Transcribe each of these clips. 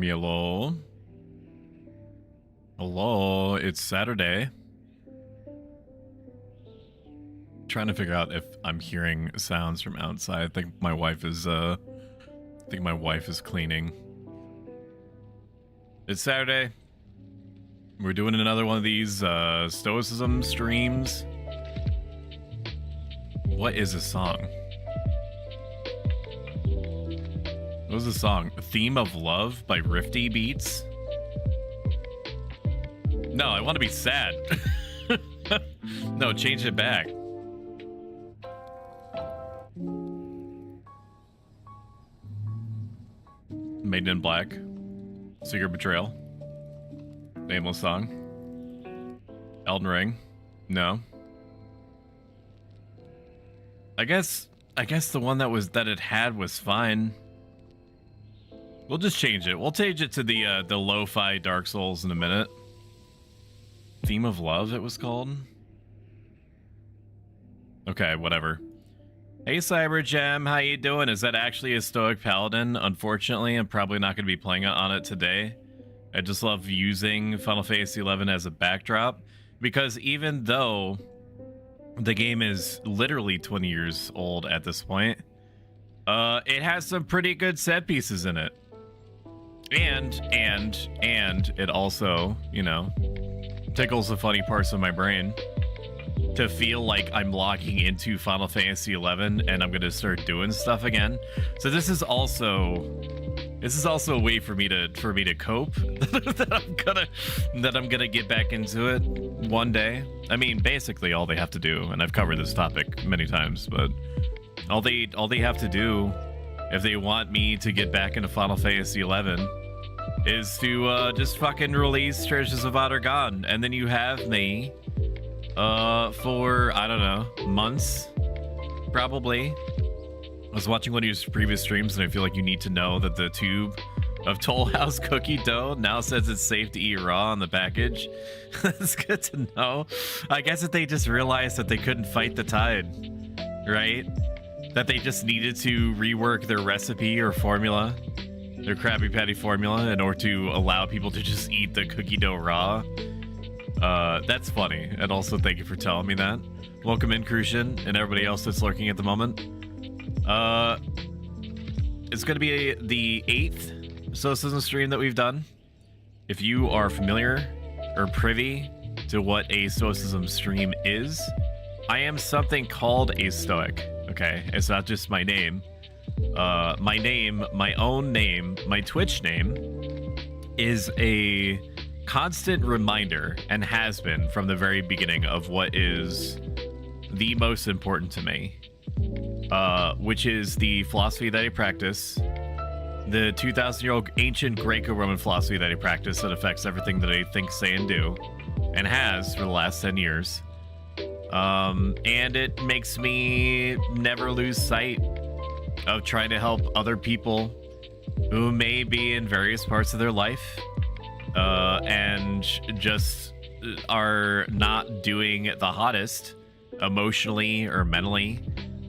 Hello. Hello, it's Saturday. Trying to figure out if I'm hearing sounds from outside. I think my wife is cleaning. It's Saturday. We're doing another one of these Stoicism streams. What is this song? What was the song? Theme of Love by Rifty Beats? No, I want to be sad. No, change it back. Maiden in Black. Secret Betrayal. Nameless Song. Elden Ring. No. I guess the one that it had was fine. We'll just change it. We'll change it to the lo-fi Dark Souls in a minute. Theme of Love, it was called. Okay, whatever. Hey Cyber Gem, how you doing? Is that actually a Stoic Paladin? Unfortunately, I'm probably not going to be playing on it today. I just love using Final Fantasy XI as a backdrop, because even though the game is literally 20 years old at this point, it has some pretty good set pieces in it. And it also, you know, tickles the funny parts of my brain to feel like I'm logging into Final Fantasy XI and I'm gonna start doing stuff again. So this is also a way for me to cope that I'm gonna get back into it one day. I mean, basically all they have to do, and I've covered this topic many times, but all they have to do if they want me to get back into Final Fantasy XI is to just fucking release Treasures of Outer God, and then you have me for, I don't know, months, probably. I was watching one of your previous streams, and I feel like you need to know that the tube of Toll House cookie dough now says it's safe to eat raw on the package. That's good to know. I guess that they just realized that they couldn't fight the tide, right? That they just needed to rework their recipe or formula, their Krabby Patty formula, in order to allow people to just eat the cookie dough raw. That's funny, and also thank you for telling me that. Welcome in, Crucian, and everybody else that's lurking at the moment. It's going to be the 8th Stoicism stream that we've done. If you are familiar or privy to what a Stoicism stream is, I am something called a Stoic. Okay, it's not just my name. My name, my own name, my Twitch name is a constant reminder, and has been from the very beginning, of what is the most important to me, which is the philosophy that I practice, the 2,000-year-old ancient Greco-Roman philosophy that I practice that affects everything that I think, say, and do, and has for the last 10 years. And it makes me never lose sight of trying to help other people who may be in various parts of their life and just are not doing the hottest emotionally or mentally,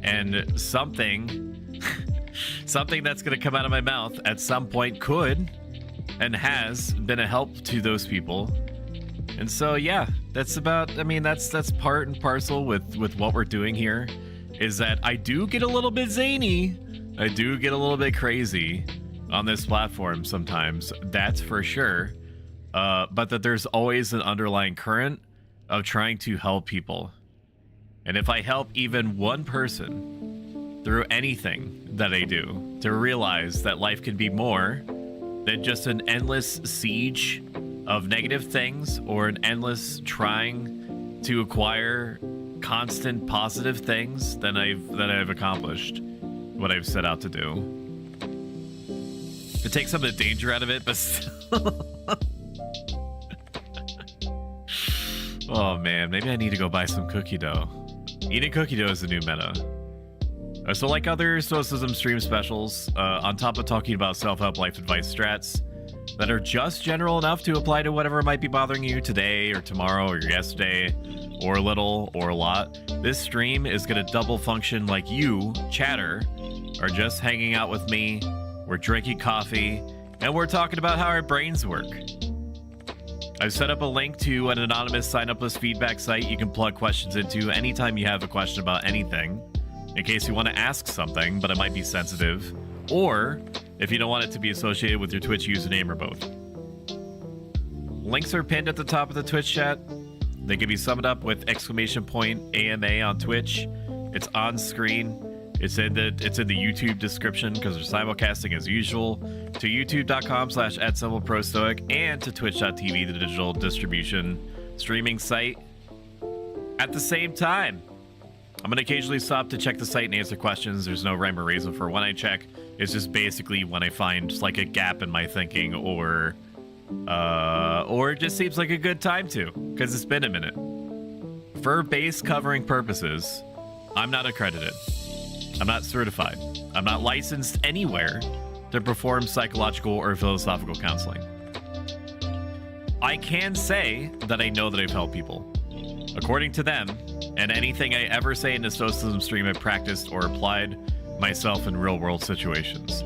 and something that's going to come out of my mouth at some point could and has been a help to those people. And so yeah, that's about, I mean, that's part and parcel with what we're doing here, is that I do get a little bit zany, I do get a little bit crazy on this platform sometimes, that's for sure. But that there's always an underlying current of trying to help people. And if I help even one person through anything that I do to realize that life can be more than just an endless siege of negative things, or an endless trying to acquire constant positive things, then I've accomplished what I've set out to do. To take some of the danger out of it, but still. Oh man, maybe I need to go buy some cookie dough. Eating cookie dough is the new meta. So like other Stoicism stream specials, on top of talking about self-help life advice strats that are just general enough to apply to whatever might be bothering you today or tomorrow or yesterday, or a little or a lot, this stream is going to double function like you, chatter, are just hanging out with me. We're drinking coffee, and we're talking about how our brains work. I've set up a link to an anonymous sign-up list feedback site you can plug questions into anytime you have a question about anything, in case you want to ask something, but it might be sensitive, or if you don't want it to be associated with your Twitch username or both. Links are pinned at the top of the Twitch chat. They can be summed up with !AMA on Twitch. It's on screen. It's in the YouTube description because we're simulcasting as usual to youtube.com/@SimpleProStoic and to twitch.tv, the digital distribution streaming site. At the same time, I'm going to occasionally stop to check the site and answer questions. There's no rhyme or reason for when I check. It's just basically when I find just like a gap in my thinking or it just seems like a good time to, because it's been a minute. For base covering purposes, I'm not accredited. I'm not certified. I'm not licensed anywhere to perform psychological or philosophical counseling. I can say that I know that I've helped people. According to them, and anything I ever say in the Stoicism stream, I've practiced or applied myself in real-world situations.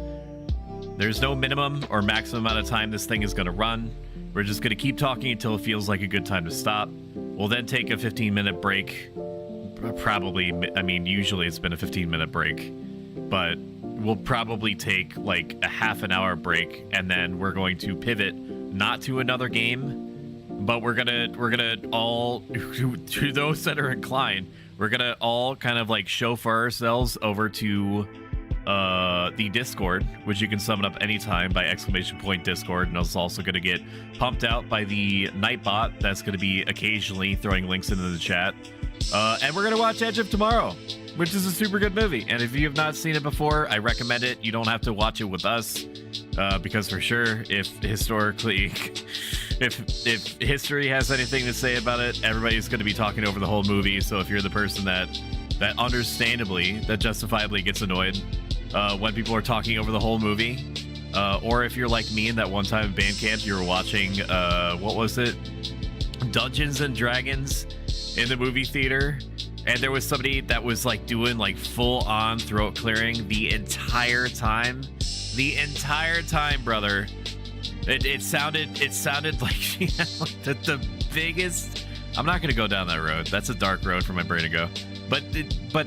There's no minimum or maximum amount of time this thing is going to run. We're just going to keep talking until it feels like a good time to stop. We'll then take a 15-minute break. Probably, I mean, usually it's been a 15-minute break, but we'll probably take like a half an hour break, and then we're going to pivot not to another game, but we're gonna all, to those that are inclined, we're gonna all kind of like chauffeur ourselves over to the Discord, which you can summon up anytime by !Discord, and it's also going to get pumped out by the Nightbot that's going to be occasionally throwing links into the chat. And we're going to watch Edge of Tomorrow, which is a super good movie. And if you have not seen it before, I recommend it. You don't have to watch it with us, because for sure, if history has anything to say about it, everybody's going to be talking over the whole movie. So if you're the person that understandably, that justifiably gets annoyed when people are talking over the whole movie, or if you're like me in that one time in band camp, you were watching, what was it? Dungeons and Dragons in the movie theater, and there was somebody that was like doing like full on throat clearing the entire time, brother. It sounded like she had like the biggest. I'm not gonna go down that road. That's a dark road for my brain to go. But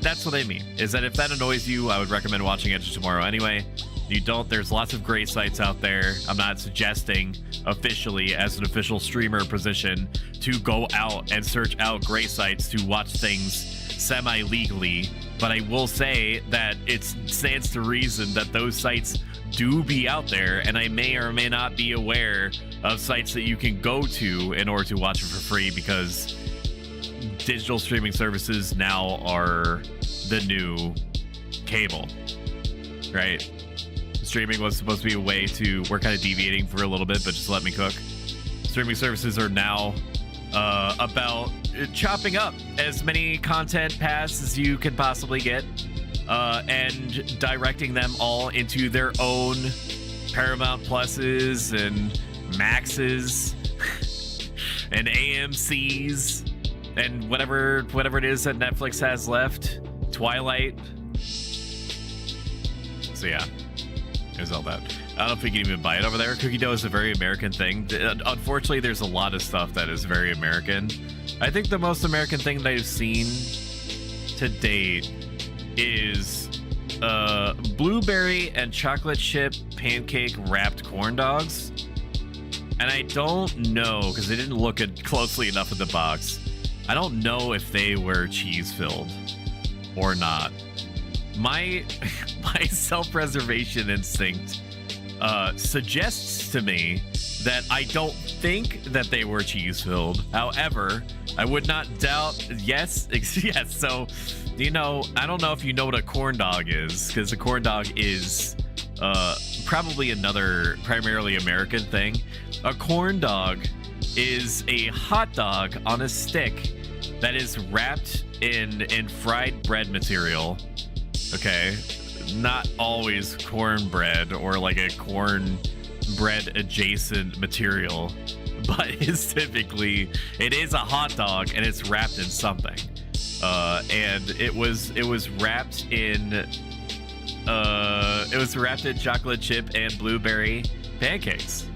that's what I mean, is that if that annoys you, I would recommend watching Edge of Tomorrow anyway. You don't, there's lots of great sites out there. I'm not suggesting officially as an official streamer position to go out and search out great sites to watch things semi-legally, but I will say that it stands to reason that those sites do be out there, and I may or may not be aware of sites that you can go to in order to watch it for free, because digital streaming services now are the new cable, right? Streaming was supposed to be a way to, we're kind of deviating for a little bit, but just let me cook. Streaming services are now about chopping up as many content paths as you can possibly get, and directing them all into their own Paramount Pluses and Maxes and AMCs and whatever it is that Netflix has left, Twilight. So yeah, there's all that. I don't know if we can even buy it over there. Cookie dough is a very American thing. Unfortunately, there's a lot of stuff that is very American. I think the most American thing that I've seen to date is blueberry and chocolate chip pancake wrapped corn dogs. And I don't know, because they didn't look closely enough at the box. I don't know if they were cheese filled or not. My self-preservation instinct suggests to me that I don't think that they were cheese filled. However, I would not doubt. Yes. So, you know, I don't know if you know what a corn dog is, because a corn dog is probably another primarily American thing. A corn dog is a hot dog on a stick that is wrapped in fried bread material. Okay, not always cornbread or like a cornbread adjacent material, but it is a hot dog and it's wrapped in something. And it was wrapped in chocolate chip and blueberry pancakes.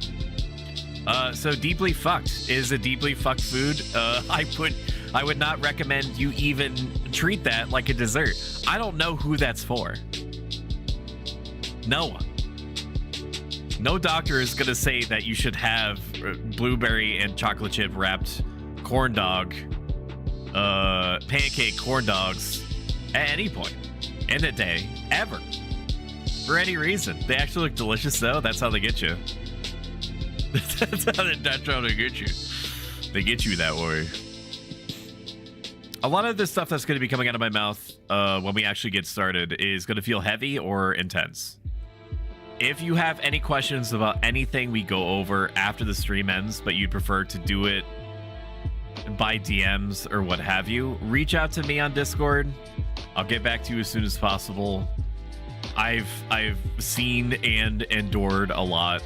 So deeply fucked is a deeply fucked food. I would not recommend you even treat that like a dessert. I don't know who that's for. No one. No doctor is gonna say that you should have blueberry and chocolate chip wrapped corn dog, pancake corn dogs at any point in the day, ever. For any reason. They actually look delicious though. That's how they get you. That's how they get you. They get you that way. A lot of the stuff that's going to be coming out of my mouth when we actually get started is going to feel heavy or intense. If you have any questions about anything we go over after the stream ends, but you'd prefer to do it by DMs or what have you, reach out to me on Discord. I'll get back to you as soon as possible. I've seen and endured a lot.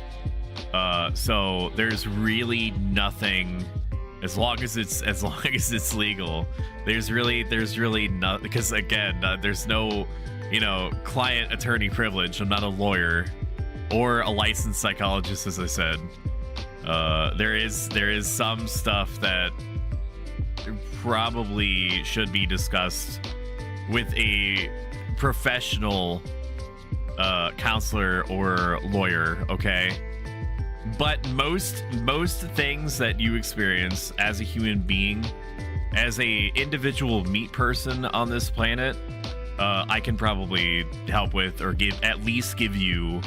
So there's really nothing, as long as it's legal. There's really nothing, because again, there's no, client attorney privilege. I'm not a lawyer or a licensed psychologist, as I said. There is some stuff that probably should be discussed with a professional counselor or lawyer, okay? But most things that you experience as a human being, as a individual meat person on this planet, I can probably help with, or at least give you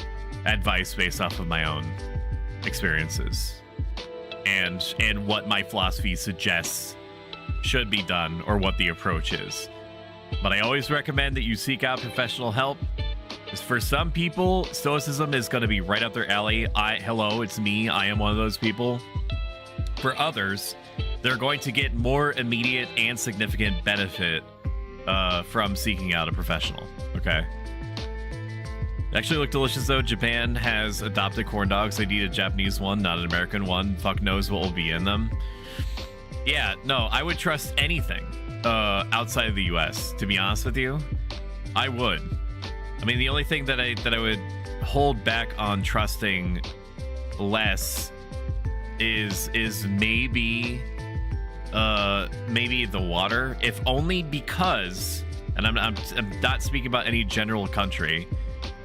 advice based off of my own experiences and what my philosophy suggests should be done, or what the approach is. But I always recommend that you seek out professional help. Because for some people, Stoicism is going to be right up their alley. Hello, it's me. I am one of those people. For others, they're going to get more immediate and significant benefit from seeking out a professional. Okay. They actually look delicious, though. Japan has adopted corn dogs. They need a Japanese one, not an American one. Fuck knows what will be in them. Yeah, no, I would trust anything outside of the US, to be honest with you. I would. I mean, the only thing that I would hold back on trusting less is maybe the water, if only because, and I'm not speaking about any general country,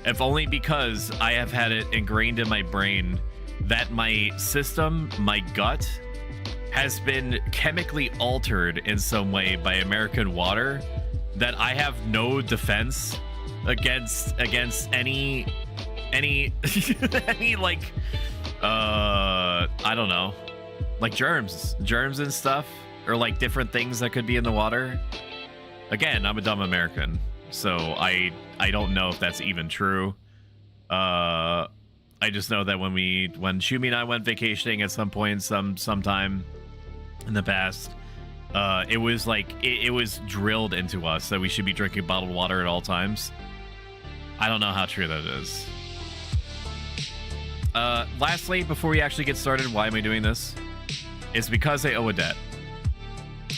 if only because I have had it ingrained in my brain that my system, my gut, has been chemically altered in some way by American water, that I have no defense against any like I don't know, like germs and stuff, or like different things that could be in the water. Again, I'm a dumb American, so I don't know if that's even true. I just know that when Shumi and I went vacationing at some point sometime in the past, it was like it was drilled into us that we should be drinking bottled water at all times. I don't know how true that is. Lastly, before we actually get started, why am I doing this? It's because I owe a debt.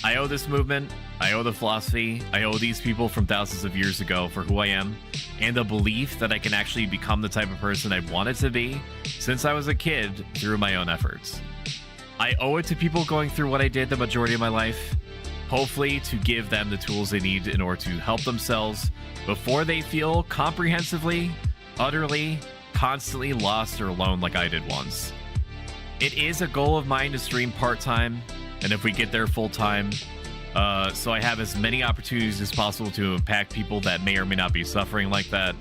I owe this movement, I owe the philosophy, I owe these people from thousands of years ago for who I am, and the belief that I can actually become the type of person I wanted to be since I was a kid through my own efforts. I owe it to people going through what I did the majority of my life, hopefully to give them the tools they need in order to help themselves before they feel comprehensively, utterly, constantly lost or alone like I did once. It is a goal of mine to stream part-time, and if we get there full-time, so I have as many opportunities as possible to impact people that may or may not be suffering like that.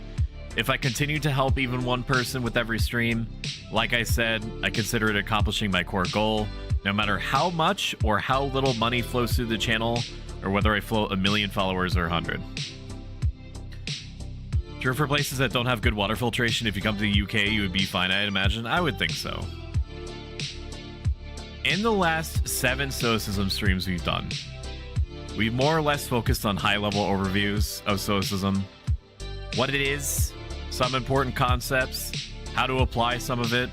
If I continue to help even one person with every stream, like I said, I consider it accomplishing my core goal, no matter how much or how little money flows through the channel, or whether I float 1 million followers or 100. True for places that don't have good water filtration. If you come to the UK, you would be fine, I'd imagine. I would think so. In the last 7 Stoicism streams we've done, we've more or less focused on high-level overviews of Stoicism, what it is, some important concepts, how to apply some of it.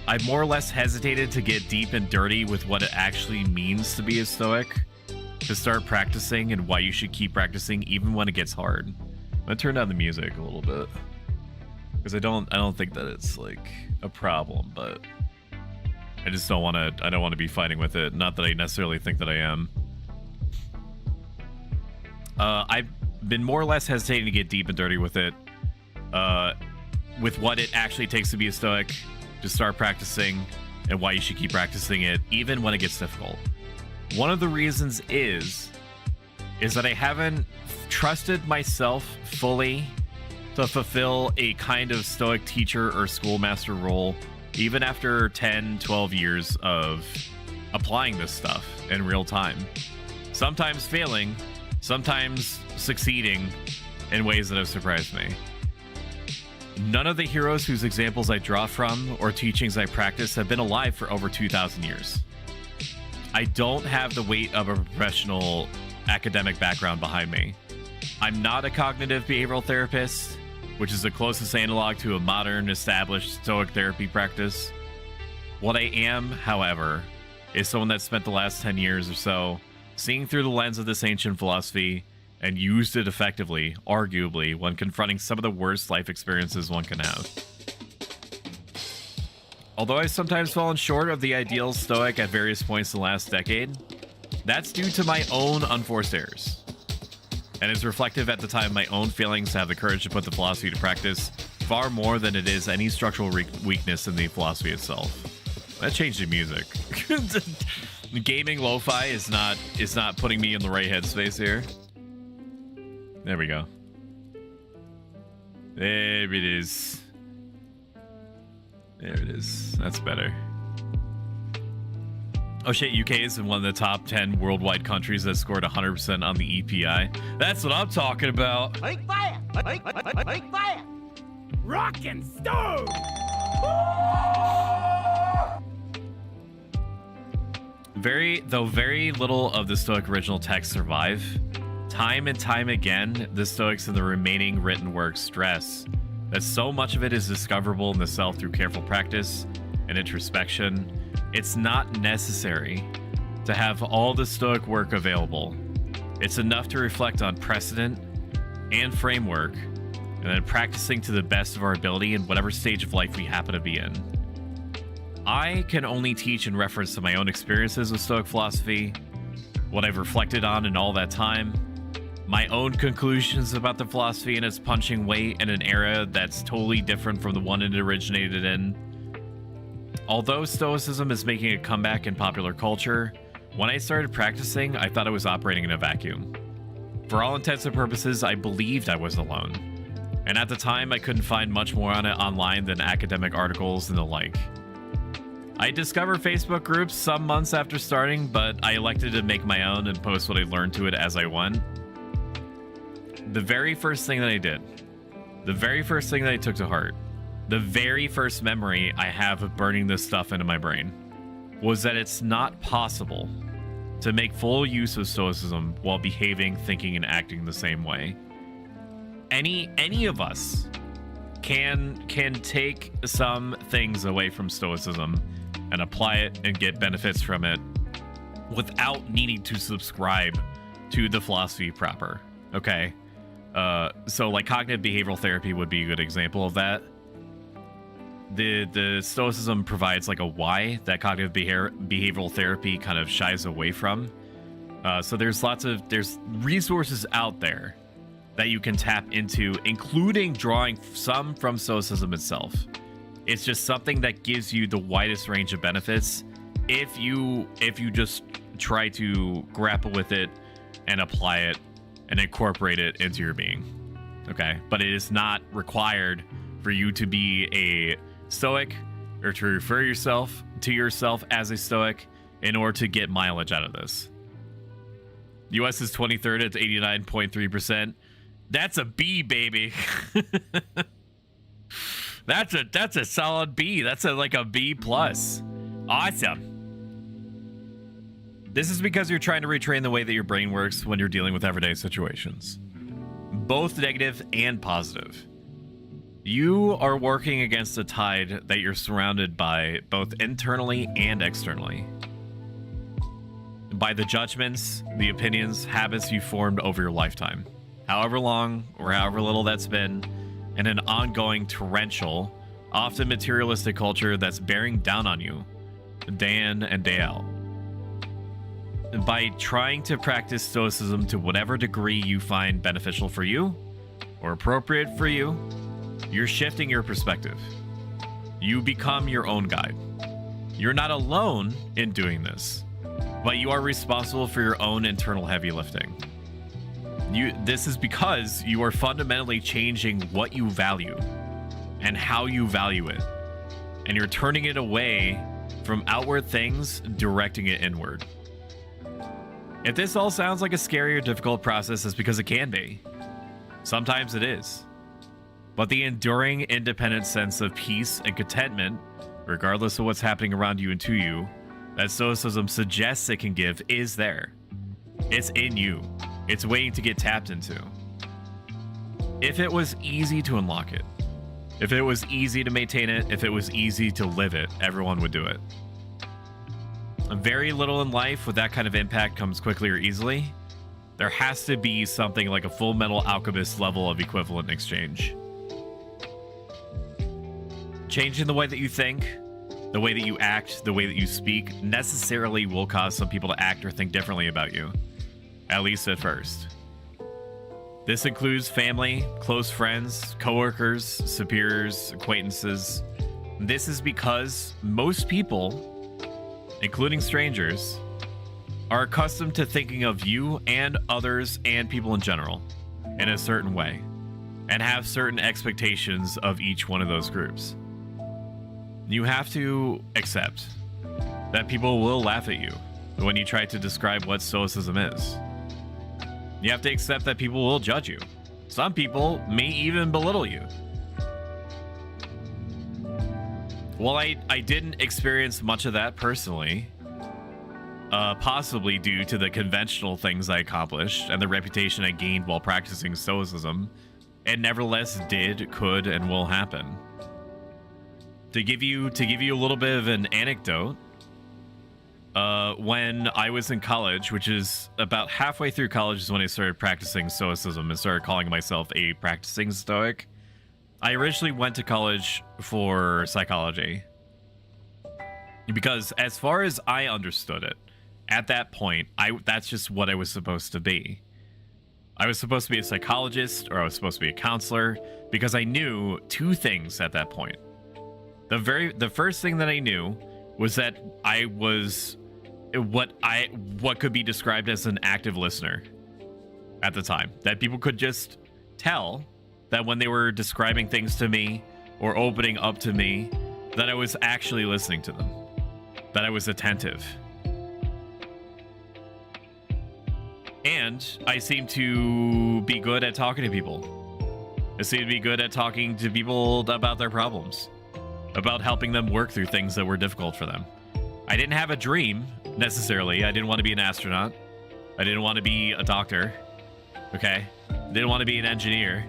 I've more or less hesitated to get deep and dirty with what it actually means to be a Stoic, to start practicing, and why you should keep practicing even when it gets hard. I'm gonna turn down the music a little bit, because I don't think that it's like a problem, but I just don't want to. I don't want to be fighting with it. Not that I necessarily think that I am. I've been more or less hesitating to get deep and dirty with it, with what it actually takes to be a Stoic, to start practicing, and why you should keep practicing it, even when it gets difficult. One of the reasons is that I haven't trusted myself fully to fulfill a kind of Stoic teacher or schoolmaster role, even after 10, 12 years of applying this stuff in real time. Sometimes failing, sometimes succeeding in ways that have surprised me. None of the heroes whose examples I draw from or teachings I practice have been alive for over 2,000 years. I don't have the weight of a professional academic background behind me. I'm not a cognitive behavioral therapist, which is the closest analog to a modern, established Stoic therapy practice. What I am, however, is someone that spent the last 10 years or so seeing through the lens of this ancient philosophy and used it effectively, arguably, when confronting some of the worst life experiences one can have. Although I've sometimes fallen short of the ideal Stoic at various points in the last decade, that's due to my own unforced errors, and is reflective at the time of my own failings to have the courage to put the philosophy to practice far more than it is any structural weakness in the philosophy itself. That changed the music. Gaming lo-fi is not putting me in the right headspace here. There we go. There it is. There it is. That's better. Oh shit, UK is in one of the top 10 worldwide countries that scored 100% on the EPI. That's what I'm talking about. Make fire! Make fire! Rock and stone! Though very little of the Stoic original texts survive, time and time again, the Stoics in the remaining written works stress that so much of it is discoverable in the self through careful practice and introspection. It's not necessary to have all the Stoic work available. It's enough to reflect on precedent and framework, and then practicing to the best of our ability in whatever stage of life we happen to be in. I can only teach in reference to my own experiences with Stoic philosophy, what I've reflected on in all that time, my own conclusions about the philosophy and its punching weight in an era that's totally different from the one it originated in. Although Stoicism is making a comeback in popular culture, when I started practicing, I thought I was operating in a vacuum. For all intents and purposes, I believed I was alone. And at the time, I couldn't find much more on it online than academic articles and the like. I discovered Facebook groups some months after starting, but I elected to make my own and post what I learned to it as I went. The very first thing that I did, the very first thing that I took to heart, the very first memory I have of burning this stuff into my brain was that it's not possible to make full use of Stoicism while behaving, thinking, and acting the same way. Any of us can take some things away from Stoicism and apply it and get benefits from it without needing to subscribe to the philosophy proper. Okay? So like cognitive behavioral therapy would be a good example of that. The Stoicism provides like a why that cognitive behavioral therapy kind of shies away from. So there's resources out there that you can tap into, including drawing some from Stoicism itself. It's just something that gives you the widest range of benefits if you just try to grapple with it and apply it and incorporate it into your being. Okay, but it is not required for you to be a Stoic or to refer to yourself as a Stoic in order to get mileage out of this. US is 23rd at 89.3%. That's a B, baby. That's a solid B. That's like a B plus. Awesome. This is because you're trying to retrain the way that your brain works when you're dealing with everyday situations, both negative and positive. You are working against a tide that you're surrounded by both internally and externally. By the judgments, the opinions, habits you formed over your lifetime. However long or however little that's been, in an ongoing torrential, often materialistic culture that's bearing down on you day in and day out. By trying to practice Stoicism to whatever degree you find beneficial for you or appropriate for you, you're shifting your perspective. You become your own guide. You're not alone in doing this, but you are responsible for your own internal heavy lifting. This is because you are fundamentally changing what you value and how you value it, and you're turning it away from outward things, directing it inward. If this all sounds like a scary or difficult process, it's because it can be. Sometimes it is. But the enduring, independent sense of peace and contentment, regardless of what's happening around you and to you, that Stoicism suggests it can give is there. It's in you. It's waiting to get tapped into. If it was easy to unlock it, if it was easy to maintain it, if it was easy to live it, everyone would do it. Very little in life with that kind of impact comes quickly or easily. There has to be something like a Full Metal Alchemist level of equivalent exchange. Changing the way that you think, the way that you act, the way that you speak necessarily will cause some people to act or think differently about you, at least at first. This includes family, close friends, coworkers, superiors, acquaintances. This is because most people, including strangers, are accustomed to thinking of you and others and people in general in a certain way, and have certain expectations of each one of those groups. You have to accept that people will laugh at you when you try to describe what Stoicism is. You have to accept that people will judge you. Some people may even belittle you. While I didn't experience much of that personally, possibly due to the conventional things I accomplished and the reputation I gained while practicing Stoicism, it nevertheless did, could, and will happen. To give you a little bit of an anecdote, when I was in college, which is about halfway through college is when I started practicing Stoicism and started calling myself a practicing Stoic. I originally went to college for psychology because as far as I understood it, at that point, that's just what I was supposed to be. I was supposed to be a psychologist or I was supposed to be a counselor because I knew two things at that point. The first thing that I knew was that I was what could be described as an active listener at the time. That people could just tell that when they were describing things to me or opening up to me, that I was actually listening to them, that I was attentive. And I seem to be good at talking to people. I seem to be good at talking to people about their problems, about helping them work through things that were difficult for them. I didn't have a dream, necessarily. I didn't want to be an astronaut. I didn't want to be a doctor. Okay? I didn't want to be an engineer.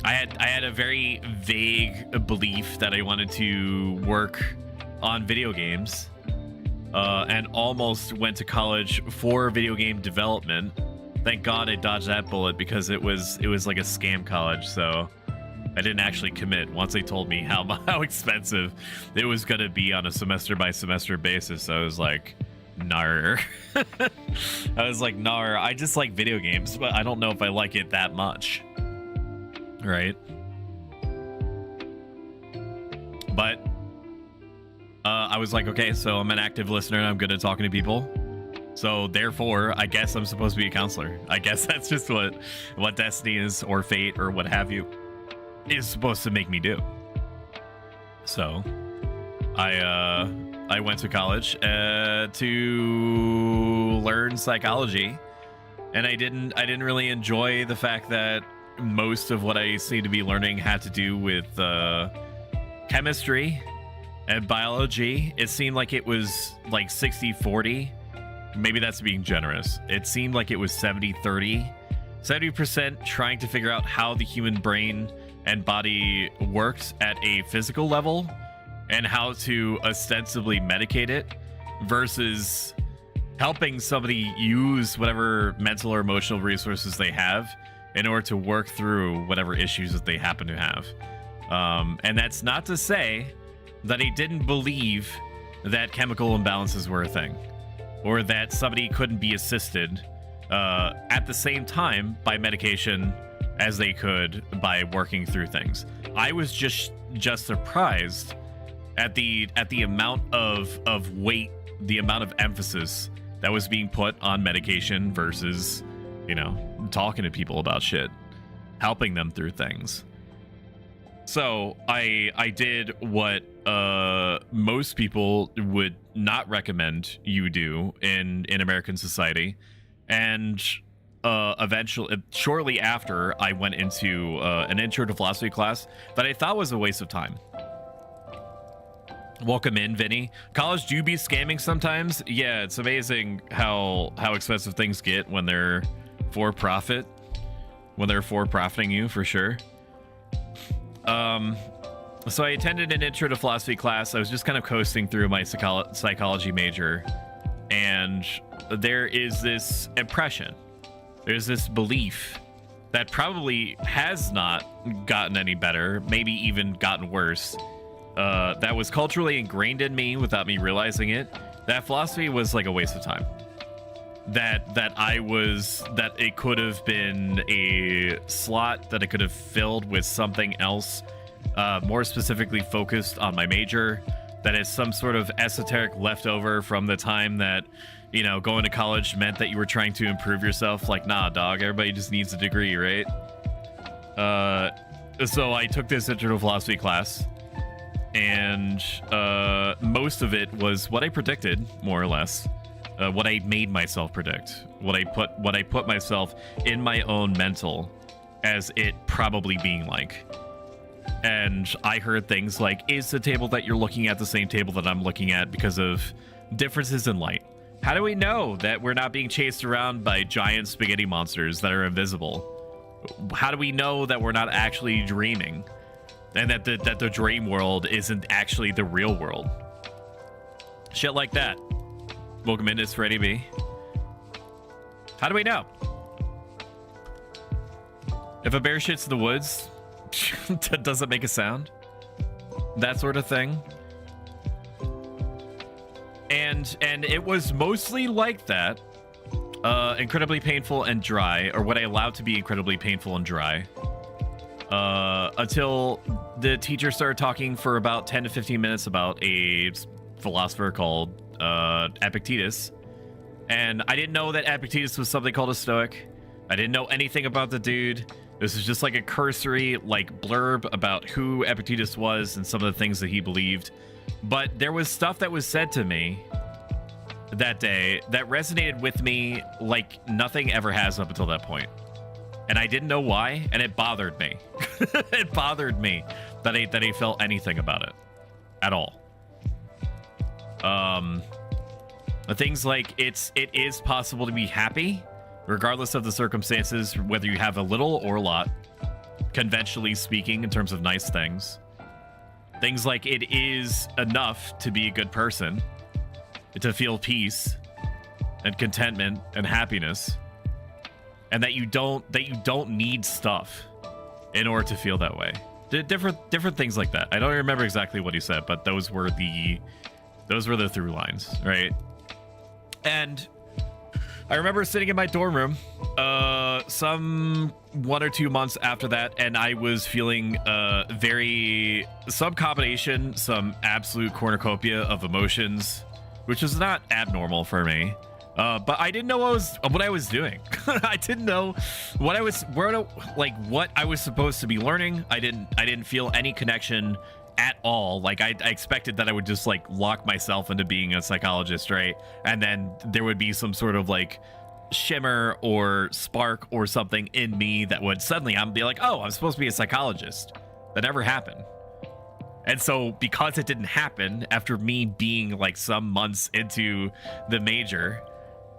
I had a very vague belief that I wanted to work on video games, and almost went to college for video game development. Thank God I dodged that bullet because it was like a scam college, so I didn't actually commit once they told me how expensive it was going to be on a semester by semester basis. I was like, nar. I was like, nar, I just like video games, but I don't know if I like it that much. Right? But I was like, okay, so I'm an active listener and I'm good at talking to people. So therefore, I guess I'm supposed to be a counselor. I guess that's just what destiny is, or fate, or what have you, is supposed to make me do. So I went to college to learn psychology, and I didn't really enjoy the fact that most of what I seemed to be learning had to do with chemistry and biology. It seemed like it was like 60-40. Maybe that's being generous. It seemed like it was 70-30. 70% trying to figure out how the human brain and body works at a physical level and how to ostensibly medicate it, versus helping somebody use whatever mental or emotional resources they have in order to work through whatever issues that they happen to have. And that's not to say that he didn't believe that chemical imbalances were a thing, or that somebody couldn't be assisted at the same time by medication as they could by working through things. I was just surprised at the amount of weight, the amount of emphasis that was being put on medication versus, you know, talking to people about shit, helping them through things. So I did what most people would not recommend you do in American society, and eventually, shortly after, I went into an intro to philosophy class that I thought was a waste of time. Welcome in, Vinny. College do be scamming sometimes. Yeah, it's amazing how expensive things get when they're for profit, when they're for profiting you, for sure. So I attended an intro to philosophy class. I was just kind of coasting through my psychology major, and there is this impression, there's this belief that probably has not gotten any better, maybe even gotten worse, that was culturally ingrained in me without me realizing it, that philosophy was like a waste of time. That it could have been a slot that I could have filled with something else, more specifically focused on my major, that is some sort of esoteric leftover from the time that, you know, going to college meant that you were trying to improve yourself. Like, nah, dog, everybody just needs a degree, right? So I took this intro to philosophy class, and most of it was what I predicted, more or less. What I made myself predict, what I put myself in my own mental as it probably being like. And I heard things like, is the table that you're looking at the same table that I'm looking at because of differences in light? How do we know that we're not being chased around by giant spaghetti monsters that are invisible? How do we know that we're not actually dreaming, and that the dream world isn't actually the real world? Shit like that. Welcome in, it's Freddy B. How do we know? If a bear shits in the woods, does it make a sound? That sort of thing. And it was mostly like that. Incredibly painful and dry, or what I allowed to be incredibly painful and dry. Until the teacher started talking for about 10 to 15 minutes about a philosopher called Epictetus, and I didn't know that Epictetus was something called a Stoic. I didn't know anything about the dude. This is just like a cursory like blurb about who Epictetus was and some of the things that he believed. But there was stuff that was said to me that day that resonated with me like nothing ever has up until that point. And I didn't know why, and it bothered me. It bothered me that I felt anything about it at all. Things like it is possible to be happy regardless of the circumstances, whether you have a little or a lot, conventionally speaking, in terms of nice things. Things like it is enough to be a good person, to feel peace and contentment and happiness, and that you don't need stuff in order to feel that way. Different things like that. I don't remember exactly what he said, but those were the through lines, right? And I remember sitting in my dorm room some 1 or 2 months after that, and I was feeling some absolute cornucopia of emotions, which is not abnormal for me. But I didn't know what I was doing. I didn't know what I was supposed to be learning. I didn't feel any connection at all. Like I expected that I would just like lock myself into being a psychologist, right? And then there would be some sort of like shimmer or spark or something in me that would suddenly be like, oh, I'm supposed to be a psychologist. That never happened. And so because it didn't happen after me being like some months into the major,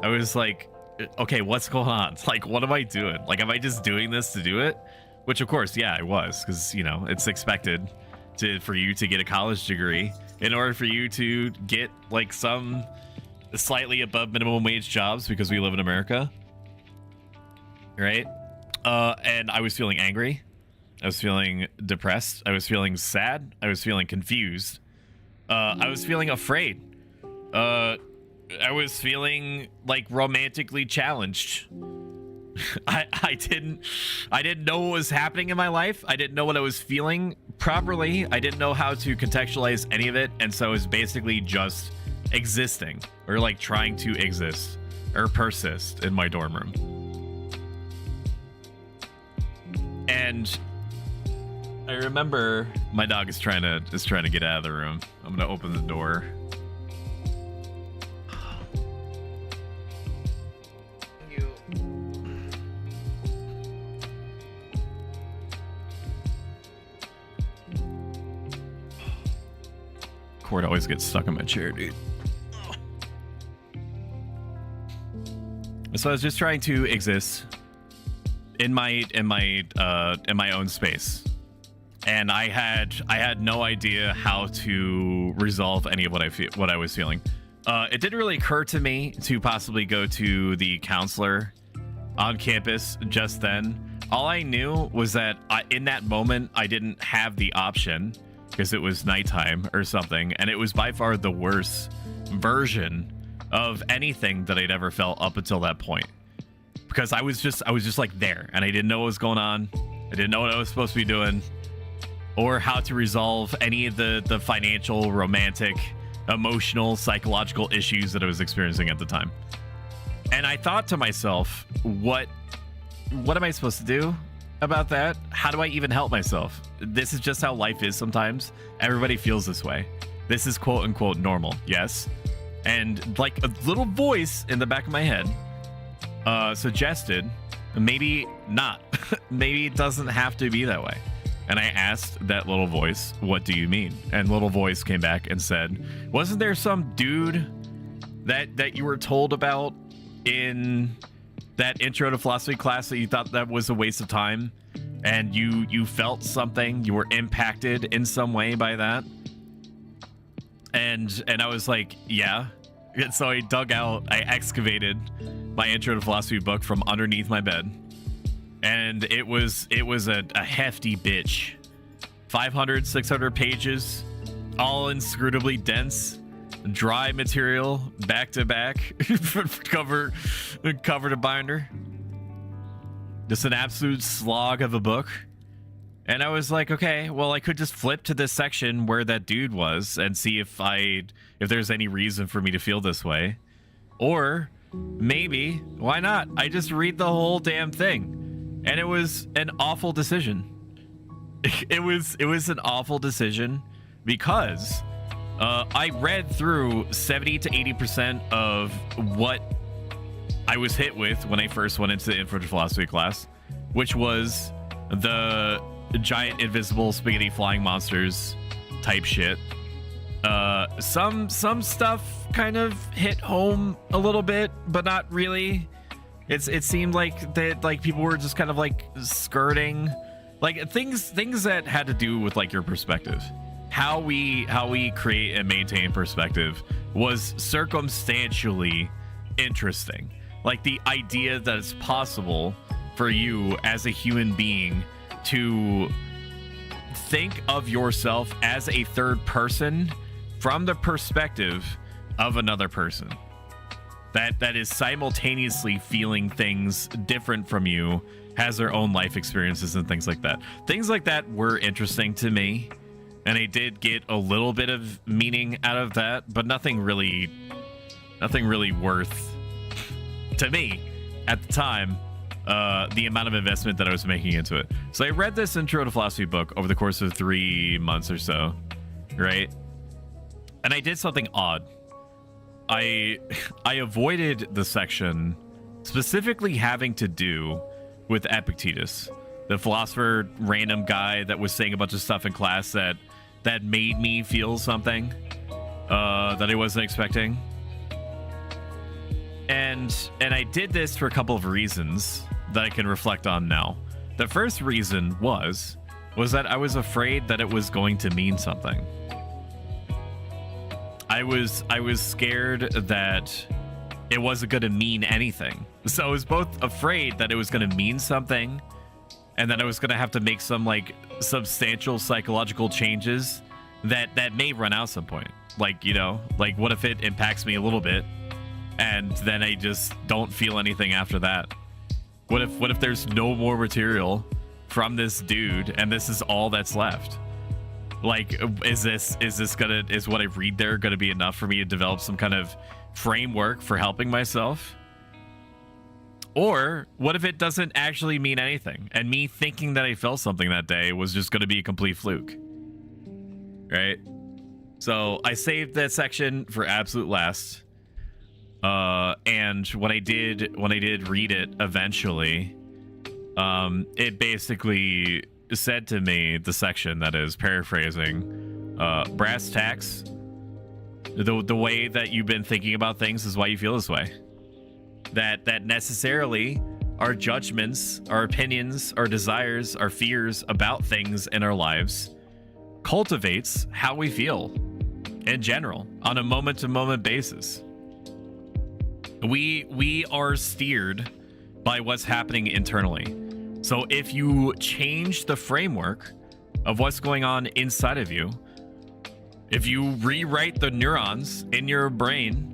I was like, okay, what's going on? Like, what am I doing? Like, am I just doing this to do it? Which of course, yeah, I was, because, you know, it's expected for you to get a college degree in order for you to get like some slightly above minimum wage jobs, because we live in America, right? And I was feeling angry. I was feeling depressed. I was feeling sad. I was feeling confused. I was feeling afraid. I was feeling like romantically challenged. I didn't know what was happening in my life. I didn't know what I was feeling properly. I didn't know how to contextualize any of it, and so I was basically just existing, or like trying to exist or persist in my dorm room. And I remember my dog is trying to get out of the room. I'm gonna open the door. Cord always gets stuck in my chair, dude. So I was just trying to exist in my own space, and I had no idea how to resolve any of what I was feeling. It didn't really occur to me to possibly go to the counselor on campus just then. All I knew was that in that moment I didn't have the option, because it was nighttime or something, and it was by far the worst version of anything that I'd ever felt up until that point. Because I was just like there, and I didn't know what was going on. I didn't know what I was supposed to be doing, or how to resolve any of the financial, romantic, emotional, psychological issues that I was experiencing at the time. And I thought to myself, what am I supposed to do about that? How do I even help myself? This is just how life is sometimes. Everybody feels this way. This is quote unquote normal, yes? And like a little voice in the back of my head suggested, maybe not. Maybe it doesn't have to be that way. And I asked that little voice, what do you mean? And little voice came back and said, wasn't there some dude that you were told about in that intro to philosophy class that you thought that was a waste of time, and you felt something, you were impacted in some way by that? And I was like, yeah. And so I excavated my intro to philosophy book from underneath my bed, and it was a hefty bitch. 500, 600 pages, all inscrutably dense, dry material, back to back, cover to binder. Just an absolute slog of a book. And I was like, okay, well, I could just flip to this section where that dude was and see if there's any reason for me to feel this way. Or maybe, why not? I just read the whole damn thing. And it was an awful decision. It was an awful decision because I read through 70 to 80% of what I was hit with when I first went into the intro to philosophy class, which was the giant invisible spaghetti flying monsters type shit. Some stuff kind of hit home a little bit, but not really. It seemed like that, like, people were just kind of like skirting, like things that had to do with like your perspective. How we create and maintain perspective was circumstantially interesting. Like the idea that it's possible for you as a human being to think of yourself as a third person from the perspective of another person that is simultaneously feeling things different from you, has their own life experiences and things like that. Things like that were interesting to me, and I did get a little bit of meaning out of that, but nothing really worth to me at the time the amount of investment that I was making into it. So I read this intro to philosophy book over the course of 3 months or so, right? And I did something odd. I avoided the section specifically having to do with Epictetus, the philosopher random guy that was saying a bunch of stuff in class that made me feel something that I wasn't expecting. And I did this for a couple of reasons that I can reflect on now. The first reason was that I was afraid that it was going to mean something. I was scared that it wasn't going to mean anything, So I was both afraid that it was going to mean something and that I was going to have to make some like substantial psychological changes that may run out some point. Like, you know, like what if it impacts me a little bit and then I just don't feel anything after that? What if there's no more material from this dude and this is all that's left? Like, is what I read there gonna be enough for me to develop some kind of framework for helping myself? Or what if it doesn't actually mean anything and me thinking that I felt something that day was just gonna be a complete fluke? Right? So I saved that section for absolute last. And when I did read it eventually, it basically said to me, the section that is paraphrasing, brass tacks, the way that you've been thinking about things is why you feel this way. That necessarily our judgments, our opinions, our desires, our fears about things in our lives cultivates how we feel in general on a moment-to-moment basis. We are steered by what's happening internally. So if you change the framework of what's going on inside of you, if you rewrite the neurons in your brain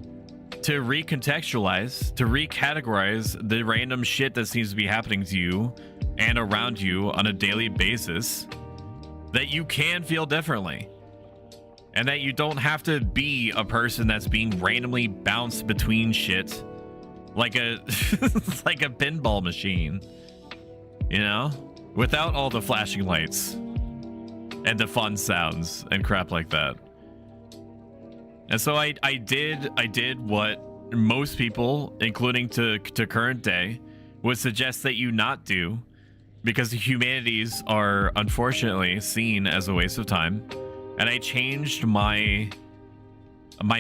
to recontextualize, to recategorize the random shit that seems to be happening to you and around you on a daily basis, that you can feel differently. And that you don't have to be a person that's being randomly bounced between shit like a like a pinball machine, you know, without all the flashing lights and the fun sounds and crap like that. And so I did what most people, including to current day, would suggest that you not do, because the humanities are unfortunately seen as a waste of time. And I changed my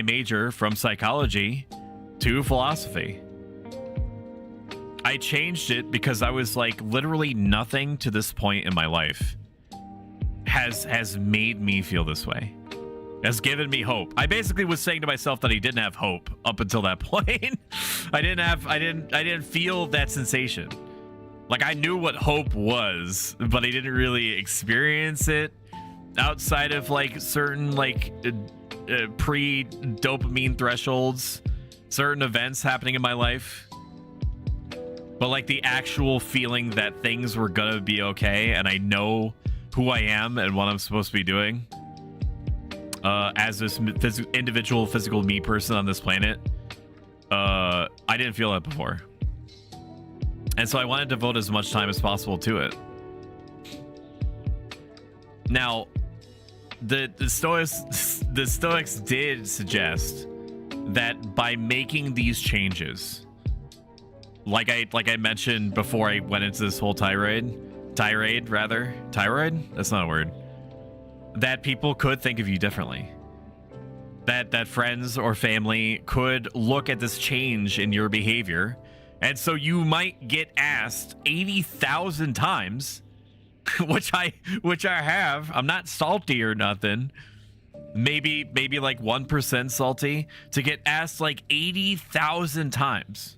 major from psychology to philosophy. I changed it because I was like, literally nothing to this point in my life has made me feel this way, has given me hope. I basically was saying to myself that I didn't have hope up until that point. I didn't feel that sensation. Like, I knew what hope was, but I didn't really experience it outside of like certain like pre-dopamine thresholds, certain events happening in my life. But like the actual feeling that things were gonna be okay and I know who I am and what I'm supposed to be doing as this individual physical me person on this planet, I didn't feel that before. And so I wanted to devote as much time as possible to it. Now, the Stoics did suggest that by making these changes, like I mentioned before I went into this whole tirade, that's not a word, that people could think of you differently. That friends or family could look at this change in your behavior, and so you might get asked 80,000 times, which I have. I'm not salty or nothing. Maybe like 1% salty, to get asked like 80,000 times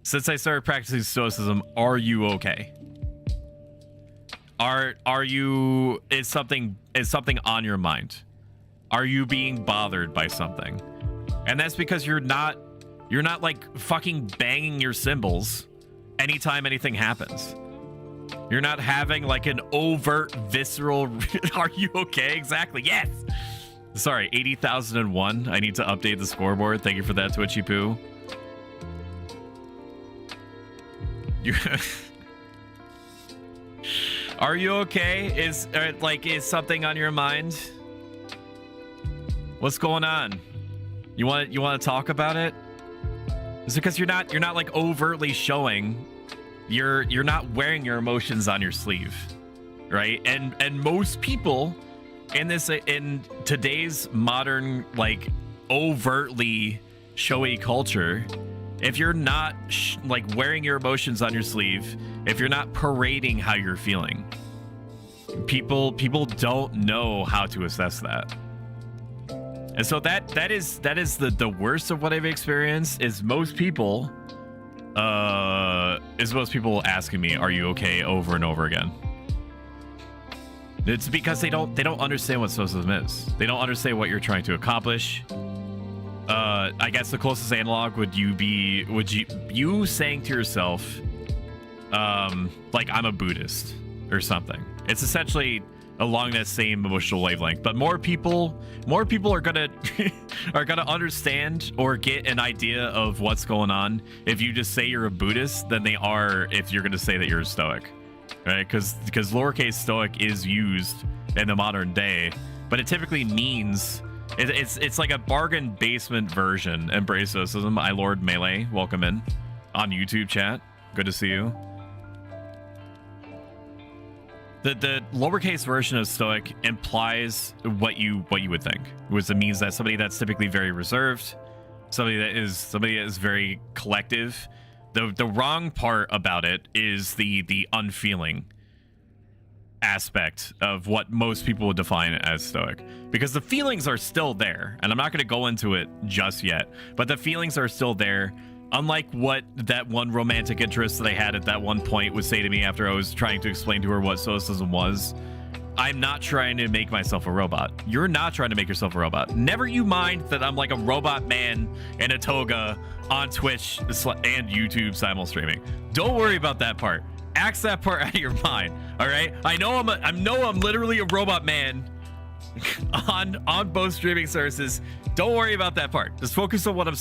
since I started practicing Stoicism, are you okay? Are you, is something on your mind? Are you being bothered by something? And that's because you're not like fucking banging your cymbals anytime anything happens. You're not having like an overt visceral are you okay? Exactly. Yes. Sorry, 80,001. I need to update the scoreboard. Thank you for that, Twitchy Poo. Are you okay? Is something on your mind? What's going on? You want to talk about it? It's because you're not like overtly showing, you're not wearing your emotions on your sleeve, right? And most people in today's modern like overtly showy culture, if you're not like wearing your emotions on your sleeve, if you're not parading how you're feeling, people don't know how to assess that. And so that is the worst of what I've experienced, is most people is most people asking me, "Are you okay?" over and over again. It's because they don't understand what Stoicism is. They don't understand what you're trying to accomplish. I guess the closest analog would you saying to yourself, like, I'm a Buddhist or something. It's essentially along that same emotional wavelength, but more people are gonna are gonna understand or get an idea of what's going on if you just say you're a Buddhist than they are if you're gonna say that you're a Stoic, right? Because lowercase Stoic is used in the modern day, but it typically means it's like a bargain basement version. Embrace Stoicism. I Lord Melee, welcome in on YouTube chat. Good to see you. The lowercase version of Stoic implies what you would think, which means that somebody that's typically very reserved, somebody that is very collective. The wrong part about it is the unfeeling aspect of what most people would define as Stoic, because the feelings are still there, and I'm not going to go into it just yet, but the feelings are still there. Unlike what that one romantic interest that I had at that one point would say to me after I was trying to explain to her what Stoicism was, I'm not trying to make myself a robot. You're not trying to make yourself a robot. Never you mind that I'm like a robot man in a toga on Twitch and YouTube simul streaming. Don't worry about that part. Axe that part out of your mind. All right. I know I'm literally a robot man on both streaming services. Don't worry about that part. Just focus on what I'm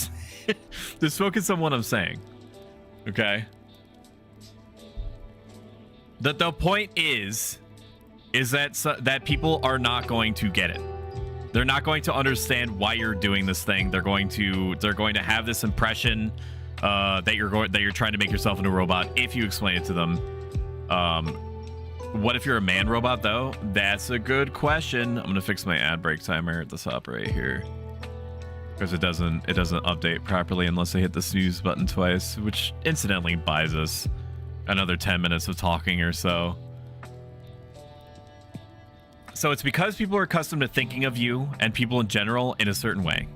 just focus on what I'm saying. Okay. The point is that people are not going to get it. They're not going to understand why you're doing this thing. They're going to have this impression that you're trying to make yourself into a robot if you explain it to them. What if you're a man robot though? That's a good question. I'm gonna fix my ad break timer at the top right here, because it doesn't update properly unless I hit the snooze button twice, which incidentally buys us another 10 minutes of talking or so. So it's because people are accustomed to thinking of you and people in general in a certain way.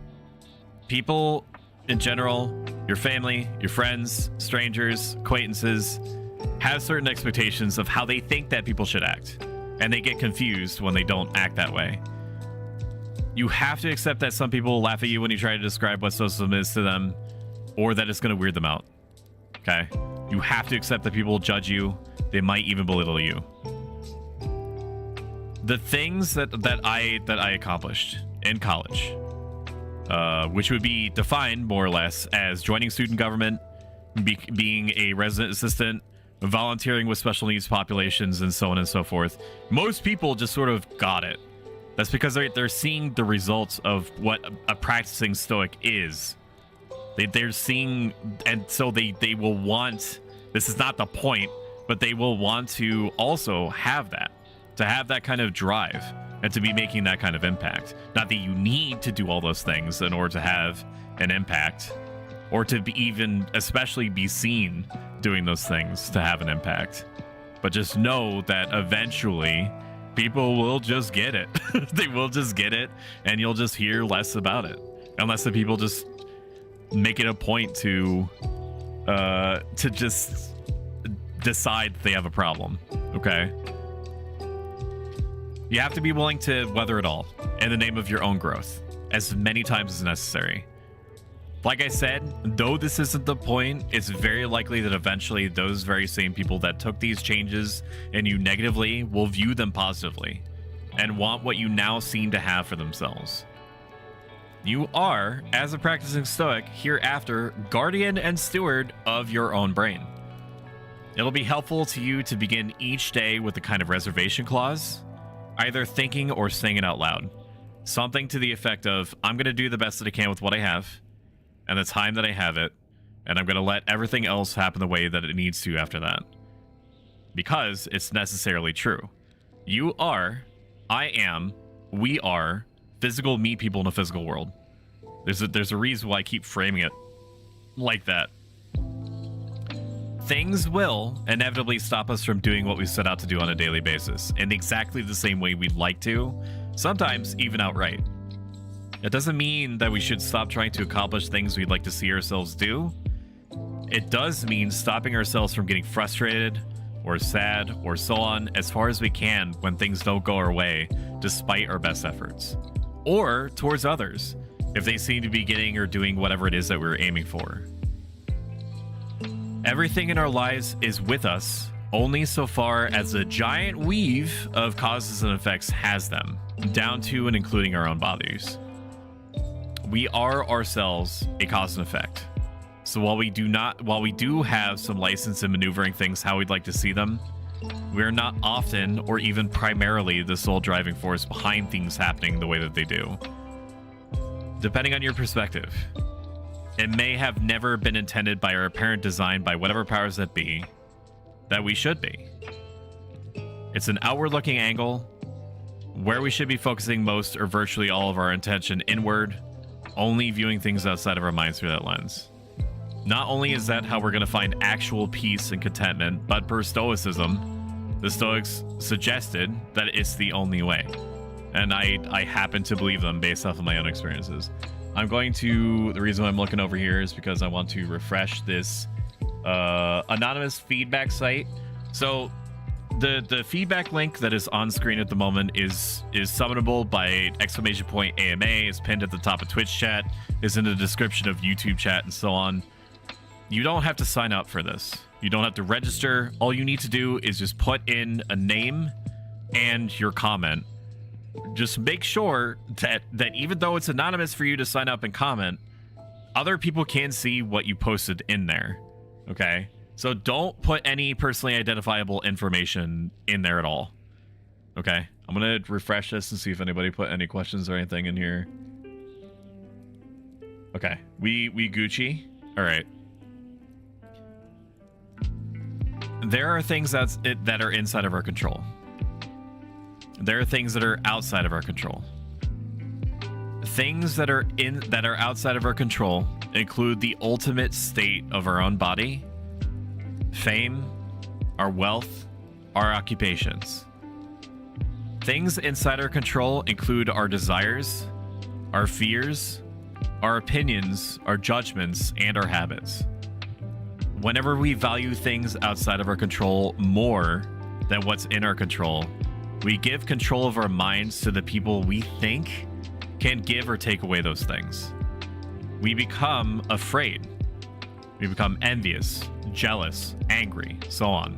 People in general, your family, your friends, strangers, acquaintances, have certain expectations of how they think that people should act, and they get confused when they don't act that way. You have to accept that some people will laugh at you when you try to describe what Stoicism is to them, or that it's going to weird them out. Okay? You have to accept that people will judge you. They might even belittle you. The things that I accomplished in college, which would be defined more or less as joining student government, being a resident assistant, volunteering with special needs populations, and so on and so forth. Most people just sort of got it. That's because they're seeing the results of what a practicing Stoic is. They're seeing, and so they will want, this is not the point, but they will want to also have that, to have that kind of drive and to be making that kind of impact. Not that you need to do all those things in order to have an impact, or to be even especially be seen doing those things to have an impact. But just know that eventually people will just get it. They will just get it, and you'll just hear less about it. Unless the people just make it a point to just decide they have a problem. Okay? You have to be willing to weather it all in the name of your own growth as many times as necessary. Like I said, though this isn't the point, it's very likely that eventually those very same people that took these changes and you negatively will view them positively and want what you now seem to have for themselves. You are, as a practicing Stoic, hereafter guardian and steward of your own brain. It'll be helpful to you to begin each day with a kind of reservation clause, either thinking or saying it out loud. Something to the effect of, I'm going to do the best that I can with what I have, and the time that I have it, and I'm going to let everything else happen the way that it needs to after that. Because it's necessarily true. You are, I am, we are physical me people in a physical world. There's a reason why I keep framing it like that. Things will inevitably stop us from doing what we set out to do on a daily basis in exactly the same way we'd like to, sometimes even outright. It doesn't mean that we should stop trying to accomplish things we'd like to see ourselves do. It does mean stopping ourselves from getting frustrated or sad or so on as far as we can when things don't go our way despite our best efforts. Or towards others, if they seem to be getting or doing whatever it is that we're aiming for. Everything in our lives is with us only so far as the giant weave of causes and effects has them, down to and including our own bodies. We are ourselves a cause and effect. So while we do have some license in maneuvering things how we'd like to see them, we're not often or even primarily the sole driving force behind things happening the way that they do. Depending on your perspective, it may have never been intended by our apparent design by whatever powers that be that we should be. It's an outward-looking angle where we should be focusing most or virtually all of our attention inward, only viewing things outside of our minds through that lens. Not only is that how we're going to find actual peace and contentment, but per Stoicism, the Stoics suggested that it's the only way. And I happen to believe them based off of my own experiences. The reason why I'm looking over here is because I want to refresh this anonymous feedback site. So the feedback link that is on screen at the moment is summonable by !AMA, is pinned at the top of Twitch chat, is in the description of YouTube chat, and so on. You don't have to sign up for this. You don't have to register. All you need to do is just put in a name and your comment. Just make sure that even though it's anonymous for you to sign up and comment, other people can see what you posted in there. Okay? So don't put any personally identifiable information in there at all. Okay? I'm going to refresh this and see if anybody put any questions or anything in here. Okay. We Gucci. All right. There are things that are inside of our control. There are things that are outside of our control. Things that are outside of our control include the ultimate state of our own body, fame, our wealth, our occupations. Things inside our control include our desires, our fears, our opinions, our judgments, and our habits. Whenever we value things outside of our control more than what's in our control, we give control of our minds to the people we think can give or take away those things. We become afraid. We become envious, jealous, angry, so on.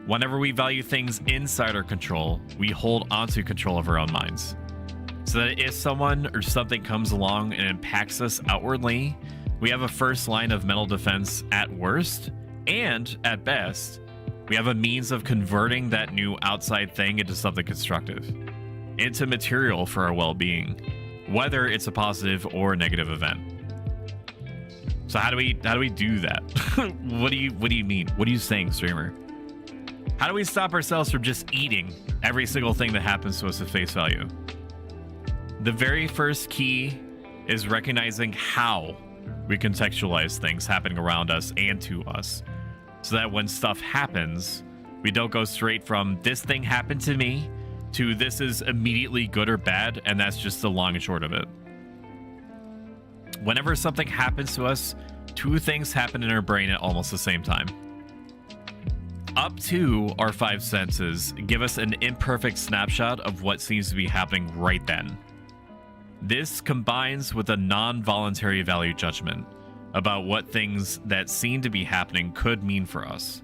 Whenever we value things inside our control, we hold onto control of our own minds. So that if someone or something comes along and impacts us outwardly, we have a first line of mental defense at worst, and at best, we have a means of converting that new outside thing into something constructive, into material for our well-being, whether it's a positive or a negative event. So how do we do that? What do you mean? What are you saying, streamer? How do we stop ourselves from just eating every single thing that happens to us at face value? The very first key is recognizing how we contextualize things happening around us and to us, so that when stuff happens, we don't go straight from this thing happened to me to this is immediately good or bad, and that's just the long and short of it. Whenever something happens to us, two things happen in our brain at almost the same time. Up to our five senses give us an imperfect snapshot of what seems to be happening right then. This combines with a non-voluntary value judgment about what things that seem to be happening could mean for us.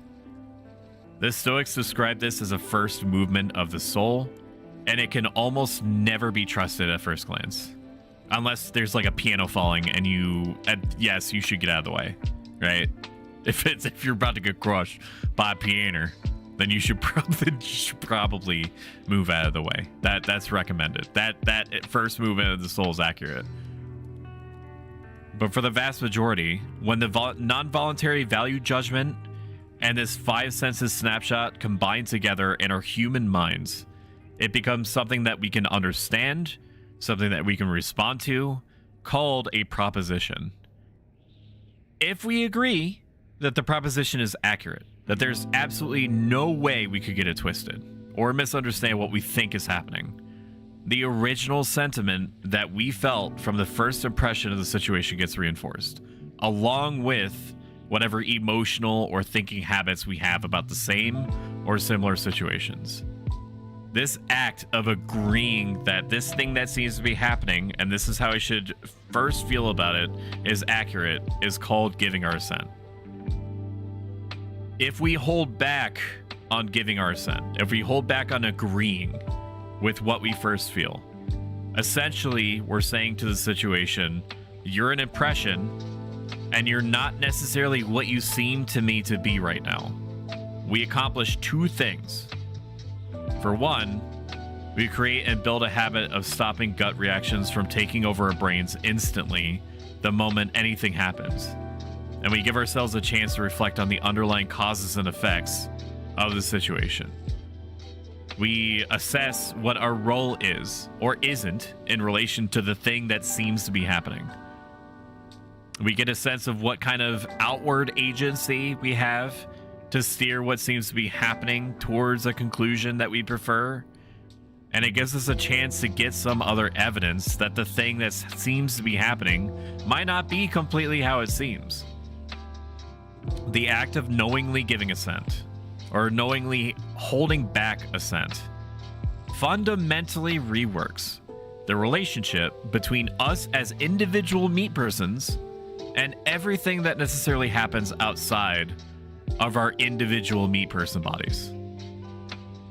The Stoics describe this as a first movement of the soul, and it can almost never be trusted at first glance. Unless there's like a piano falling and yes, you should get out of the way, right? If you're about to get crushed by a piano, then you should probably move out of the way. That's recommended. That first movement of the soul is accurate. But for the vast majority, when the non-voluntary value judgment and this five senses snapshot combine together in our human minds, it becomes something that we can understand, something that we can respond to, called a proposition. If we agree that the proposition is accurate, that there's absolutely no way we could get it twisted or misunderstand what we think is happening, the original sentiment that we felt from the first impression of the situation gets reinforced, along with whatever emotional or thinking habits we have about the same or similar situations. This act of agreeing that this thing that seems to be happening, and this is how I should first feel about it, is accurate, is called giving our assent. If we hold back on giving our assent, if we hold back on agreeing with what we first feel, essentially we're saying to the situation, you're an impression and you're not necessarily what you seem to me to be right now. We accomplish two things. For one, we create and build a habit of stopping gut reactions from taking over our brains instantly the moment anything happens. And we give ourselves a chance to reflect on the underlying causes and effects of the situation. We assess what our role is or isn't in relation to the thing that seems to be happening. We get a sense of what kind of outward agency we have to steer what seems to be happening towards a conclusion that we prefer. And it gives us a chance to get some other evidence that the thing that seems to be happening might not be completely how it seems. The act of knowingly giving assent, or knowingly holding back assent, fundamentally reworks the relationship between us as individual meat persons and everything that necessarily happens outside of our individual meat person bodies.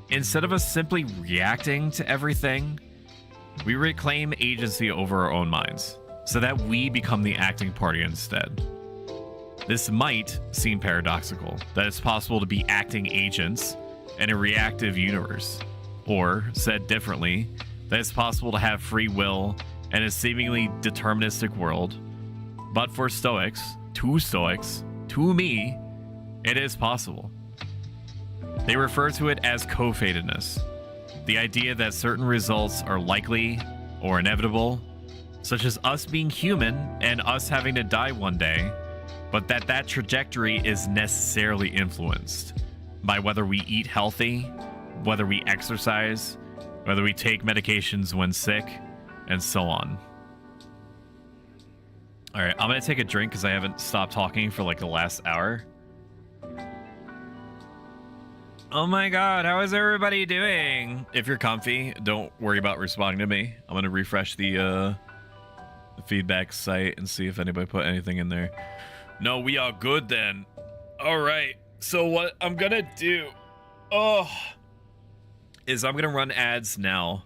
Instead of us simply reacting to everything, we reclaim agency over our own minds so that we become the acting party instead. This might seem paradoxical, that it's possible to be acting agents in a reactive universe, or said differently, that it's possible to have free will in a seemingly deterministic world. But for Stoics, to me, it is possible. They refer to it as co-fatedness, the idea that certain results are likely or inevitable, such as us being human and us having to die one day, but that trajectory is necessarily influenced by whether we eat healthy, whether we exercise, whether we take medications when sick, and so on. All right, I'm going to take a drink because I haven't stopped talking for like the last hour. Oh my god, how is everybody doing? If you're comfy, don't worry about responding to me. I'm going to refresh the feedback site and see if anybody put anything in there. No, we are good then. All right, so what I'm going to do is I'm going to run ads now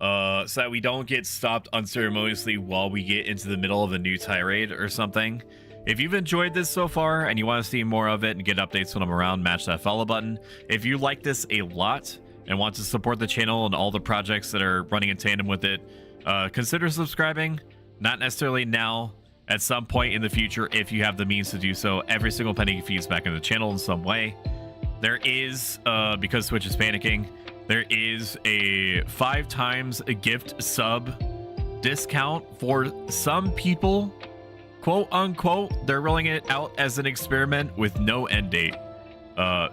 so that we don't get stopped unceremoniously while we get into the middle of a new tirade or something. If you've enjoyed this so far and you want to see more of it and get updates when I'm around, match that follow button. If you like this a lot and want to support the channel and all the projects that are running in tandem with it, consider subscribing. Not necessarily now, at some point in the future if you have the means to do so. Every single penny feeds back in the channel in some way. There is, because Twitch is panicking, there is a 5 times a gift sub discount for some people. Quote unquote, they're rolling it out as an experiment with no end date.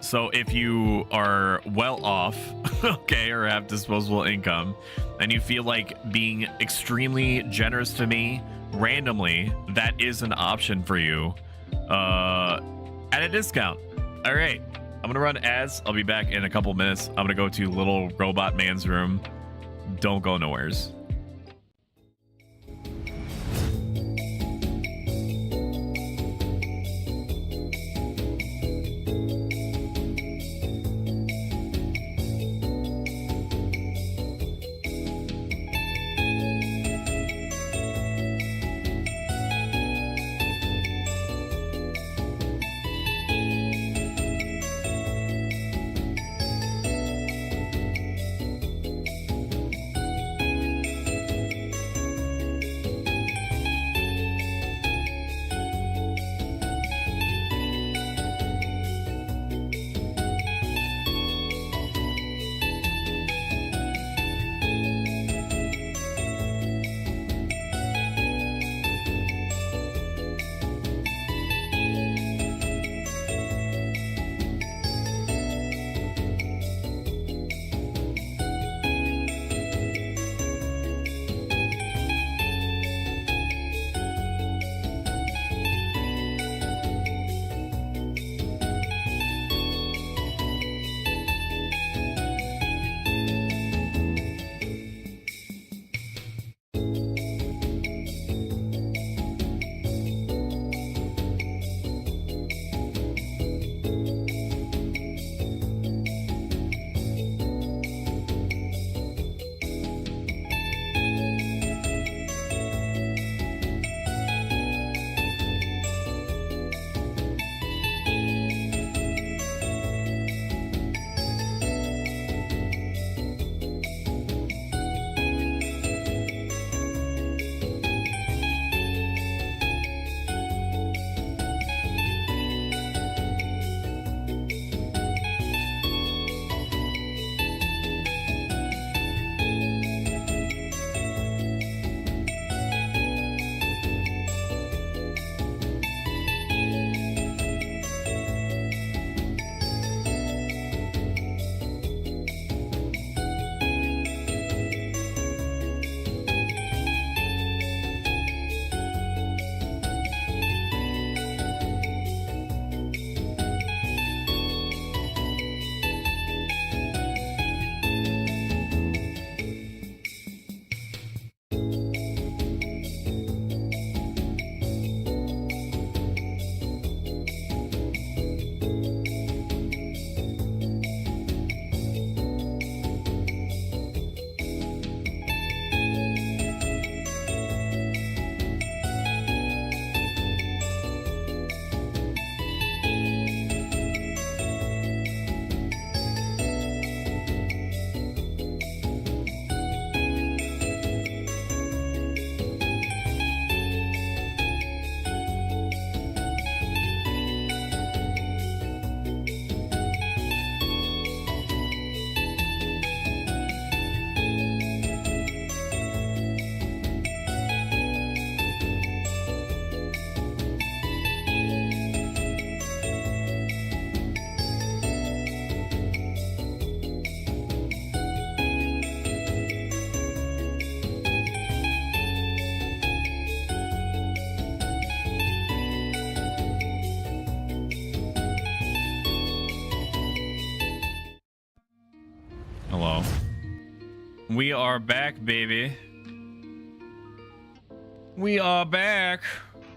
So if you are well off, okay, or have disposable income, and you feel like being extremely generous to me randomly, that is an option for you at a discount. All right, I'm gonna run ads. I'll be back in a couple minutes. I'm gonna go to little robot man's room. Don't go nowheres. Hello. We are back, baby. We are back.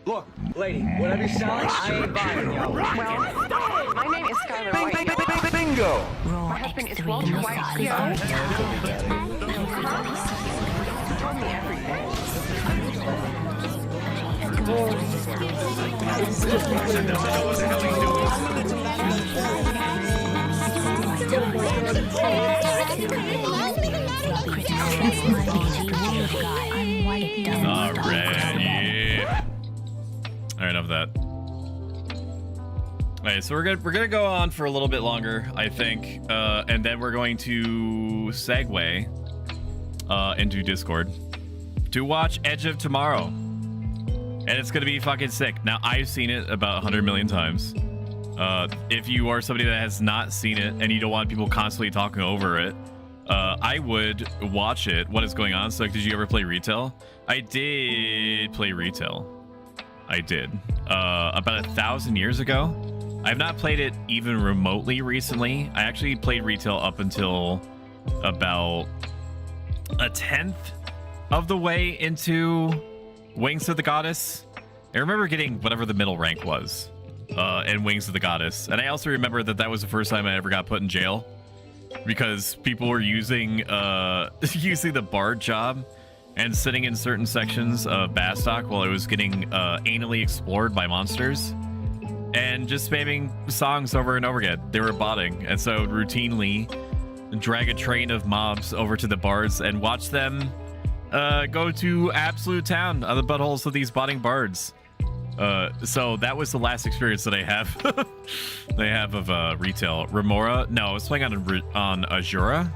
Look, lady, whatever you're selling, I ain't buying, yo. Well, my name is Skylar White. Bingo! My husband is Walter White. He told me everything. All right, yeah. All right, enough of that. All right, so we're gonna go on for a little bit longer, I think, and then we're going to segue into Discord to watch Edge of Tomorrow, and it's gonna be fucking sick. Now, I've seen it about 100 million times. If you are somebody that has not seen it and you don't want people constantly talking over it, I would watch it. What is going on? So, did you ever play retail? I did play retail. I did. About 1,000 years ago. I've not played it even remotely recently. I actually played retail up until about 1/10 of the way into Wings of the Goddess. I remember getting whatever the middle rank was in Wings of the Goddess. And I also remember that was the first time I ever got put in jail because people were using using the bard job and sitting in certain sections of Bastok while it was getting anally explored by monsters and just spamming songs over and over again. They were botting, and so routinely drag a train of mobs over to the bards and watch them go to absolute town on the buttholes of these botting bards. So that was the last experience that I have of retail. Remora? No, I was playing on Azura.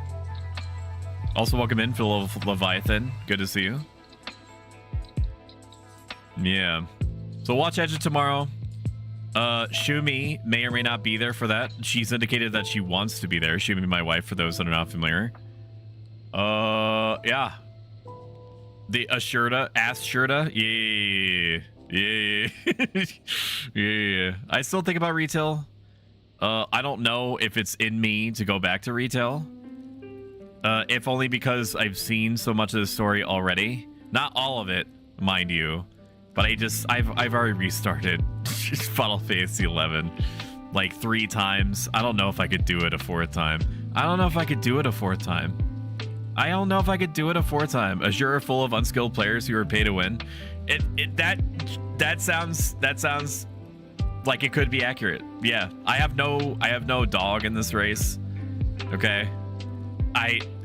Also, welcome in, Phil of Leviathan. Good to see you. Yeah. So watch Edge of Tomorrow. Shumi may or may not be there for that. She's indicated that she wants to be there. Shumi, my wife, for those that are not familiar. Yeah. The Ashurta, Ashurta. Yeah. Yeah. I still think about retail. I don't know if it's in me to go back to retail. If only because I've seen so much of the story already. Not all of it, mind you. But I've already restarted Final Fantasy XI like 3 times. I don't know if I could do it a 4th time. Azure full of unskilled players who are pay to win. That sounds like it could be accurate. Yeah, I have no dog in this race. Okay,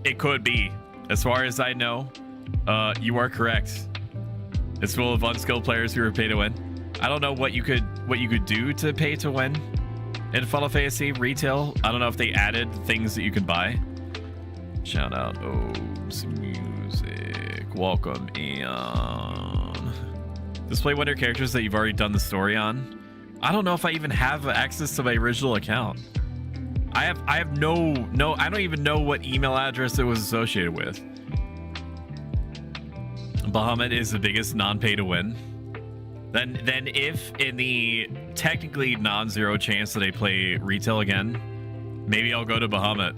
it could be. As far as I know, you are correct. It's full of unskilled players who are pay to win. I don't know what you could do to pay to win in Final Fantasy retail. I don't know if they added things that you can buy. Shout out O's Music. Welcome in. Display one of your characters that you've already done the story on. I don't know if I even have access to my original account. I have no I don't even know what email address it was associated with. Bahamut is the biggest non-pay to win. Then if in the technically non-zero chance that I play retail again, maybe I'll go to Bahamut.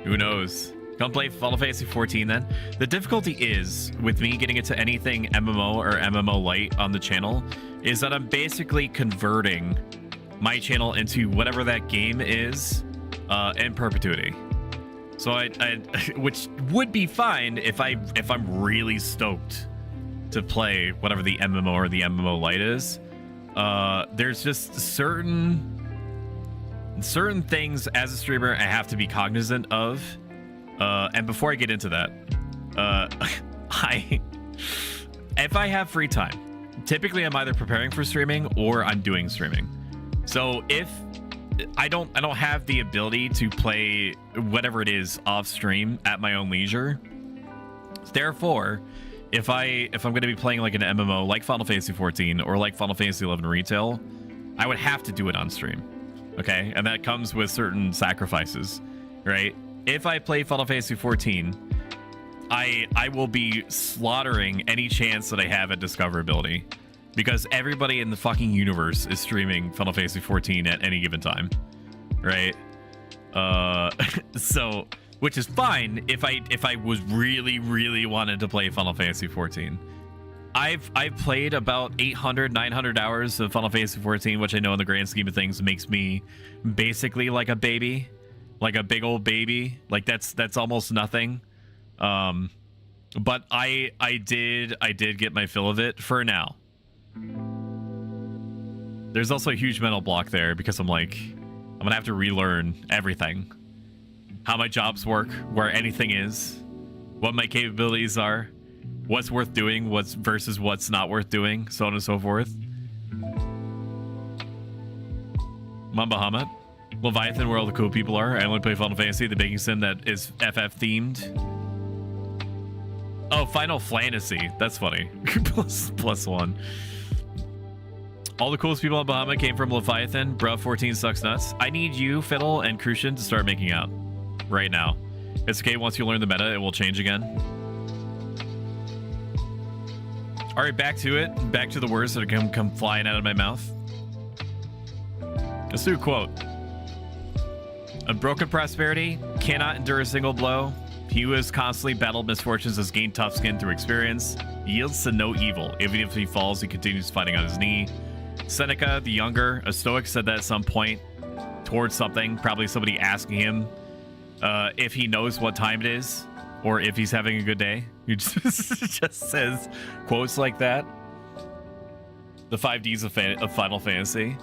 Who knows? Come play Final Fantasy XIV then. The difficulty is, with me getting into anything MMO or MMO Lite on the channel, is that I'm basically converting my channel into whatever that game is in perpetuity. So I which would be fine if I'm really stoked to play whatever the MMO or the MMO Lite is. There's just certain things as a streamer I have to be cognizant of. And before I get into that, if I have free time, typically I'm either preparing for streaming or I'm doing streaming. So if I don't have the ability to play whatever it is off stream at my own leisure. Therefore, if I'm going to be playing like an MMO like Final Fantasy XIV or like Final Fantasy XI retail, I would have to do it on stream. Okay? And that comes with certain sacrifices, right? If I play Final Fantasy XIV, I will be slaughtering any chance that I have at discoverability. Because everybody in the fucking universe is streaming Final Fantasy XIV at any given time, right? So which is fine if I was really wanted to play Final Fantasy 14. I've played about 800, 900 hours of Final Fantasy 14, which I know in the grand scheme of things makes me basically like a baby, like a big old baby. Like that's almost nothing. But I did get my fill of it for now. There's also a huge mental block there because I'm gonna have to relearn everything. How my jobs work, where anything is, what my capabilities are, what's worth doing, what's versus what's not worth doing, so on and so forth. Mamba Hamad. Leviathan, where all the cool people are. I only play Final Fantasy, the baking sim that is FF themed. Oh, Final Fantasy. That's funny. plus one. All the coolest people on Bahamut came from Leviathan. Bruh, 14 sucks nuts. I need you, Fiddle, and Crucian to start making out. Right now. It's okay, once you learn the meta, it will change again. Alright, back to it. Back to the words that come flying out of my mouth. Let's do a quote. Unbroken prosperity cannot endure a single blow. He who has constantly battled misfortunes has gained tough skin through experience. He yields to no evil. Even if he falls, he continues fighting on his knee. Seneca the Younger, a Stoic, said that at some point towards something, probably somebody asking him if he knows what time it is or if he's having a good day. He just says quotes like that. The 5Ds of Final Fantasy.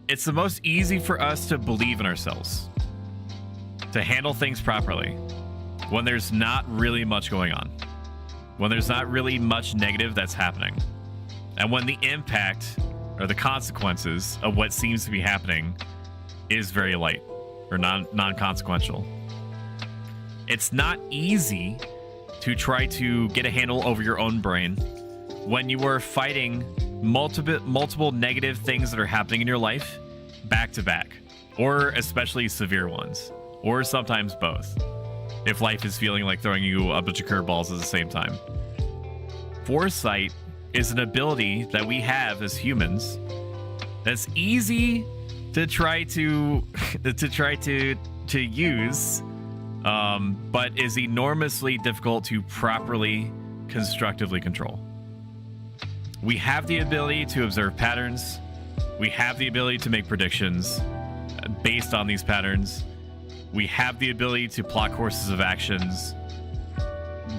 It's the most easy for us to believe in ourselves, to handle things properly when there's not really much going on, when there's not really much negative that's happening, and when the impact or the consequences of what seems to be happening is very light or non-consequential. It's not easy to try to get a handle over your own brain when you are fighting multiple negative things that are happening in your life back to back, or especially severe ones, or sometimes both, if life is feeling like throwing you a bunch of curveballs at the same time. Foresight is an ability that we have as humans that's easy to try to use, but is enormously difficult to properly constructively control. We have the ability to observe patterns. We have the ability to make predictions based on these patterns. We have the ability to plot courses of actions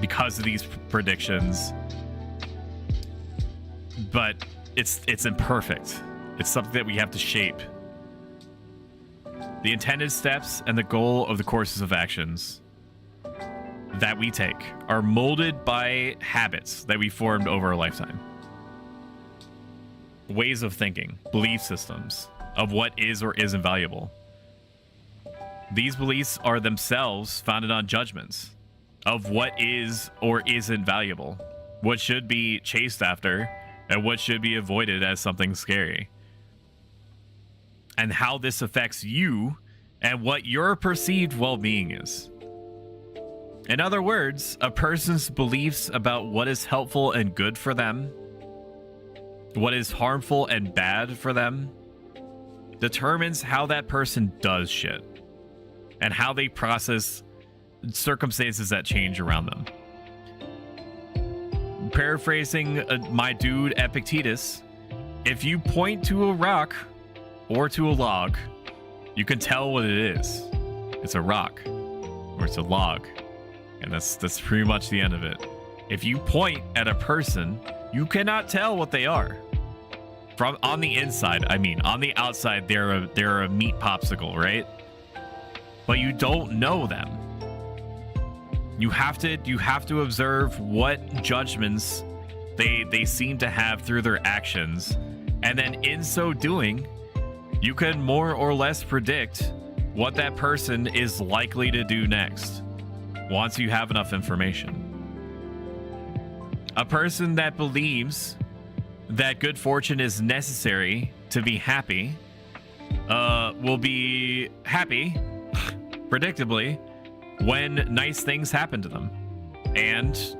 because of these predictions. But it's imperfect. It's something that we have to shape. The intended steps and the goal of the courses of actions that we take are molded by habits that we formed over a lifetime. Ways of thinking, belief systems of what is or isn't valuable. These beliefs are themselves founded on judgments of what is or isn't valuable, what should be chased after, and what should be avoided as something scary. And how this affects you and what your perceived well-being is. In other words, a person's beliefs about what is helpful and good for them, what is harmful and bad for them, determines how that person does shit and how they process circumstances that change around them. Paraphrasing my dude Epictetus, if you point to a rock or to a log, you can tell what it is. It's a rock or it's a log, and that's pretty much the end of it. If you point at a person, you cannot tell what they are. From on the inside, I mean, on the outside, they're a meat popsicle, right? But you don't know them. You have to observe what judgments they seem to have through their actions, and then in so doing, you can more or less predict what that person is likely to do next once you have enough information. A person that believes that good fortune is necessary to be happy will be happy, predictably, when nice things happen to them, and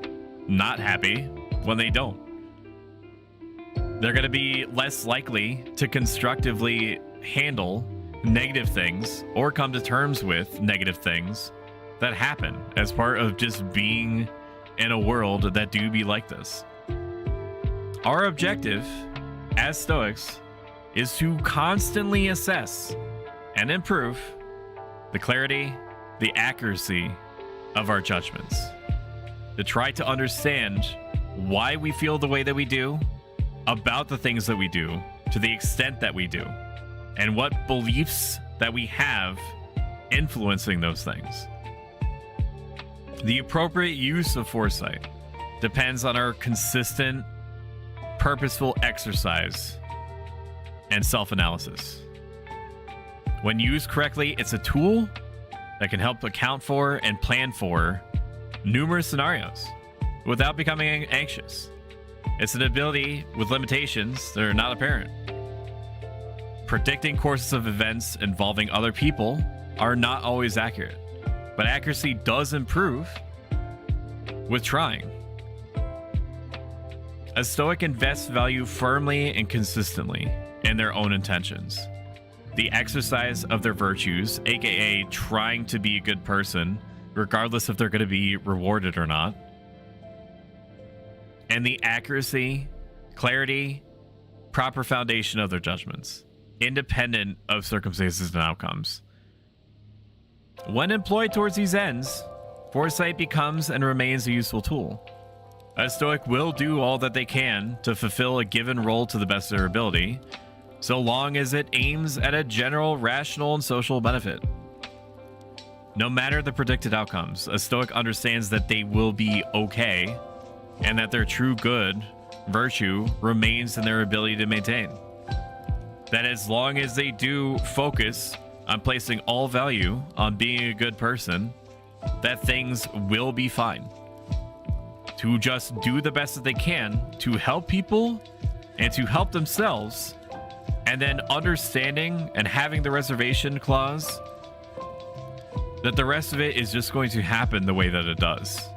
not happy when they don't. They're going to be less likely to constructively handle negative things or come to terms with negative things that happen as part of just being in a world that do be like this. Our objective as Stoics is to constantly assess and improve the clarity, the accuracy of our judgments, to try to understand why we feel the way that we do about the things that we do to the extent that we do, and what beliefs that we have influencing those things. The appropriate use of foresight depends on our consistent, purposeful exercise and self-analysis. When used correctly, it's a tool that can help account for and plan for numerous scenarios without becoming anxious. It's an ability with limitations that are not apparent. Predicting courses of events involving other people are not always accurate, but accuracy does improve with trying. A Stoic invests value firmly and consistently in their own intentions. The exercise of their virtues, aka trying to be a good person, regardless if they're going to be rewarded or not. And the accuracy, clarity, proper foundation of their judgments, independent of circumstances and outcomes. When employed towards these ends, foresight becomes and remains a useful tool. A Stoic will do all that they can to fulfill a given role to the best of their ability, so long as it aims at a general, rational, and social benefit. No matter the predicted outcomes, a Stoic understands that they will be okay, and that their true good, virtue, remains in their ability to maintain. That as long as they do focus on placing all value on being a good person, that things will be fine. To just do the best that they can to help people and to help themselves, and then understanding and having the reservation clause that the rest of it is just going to happen the way that it does.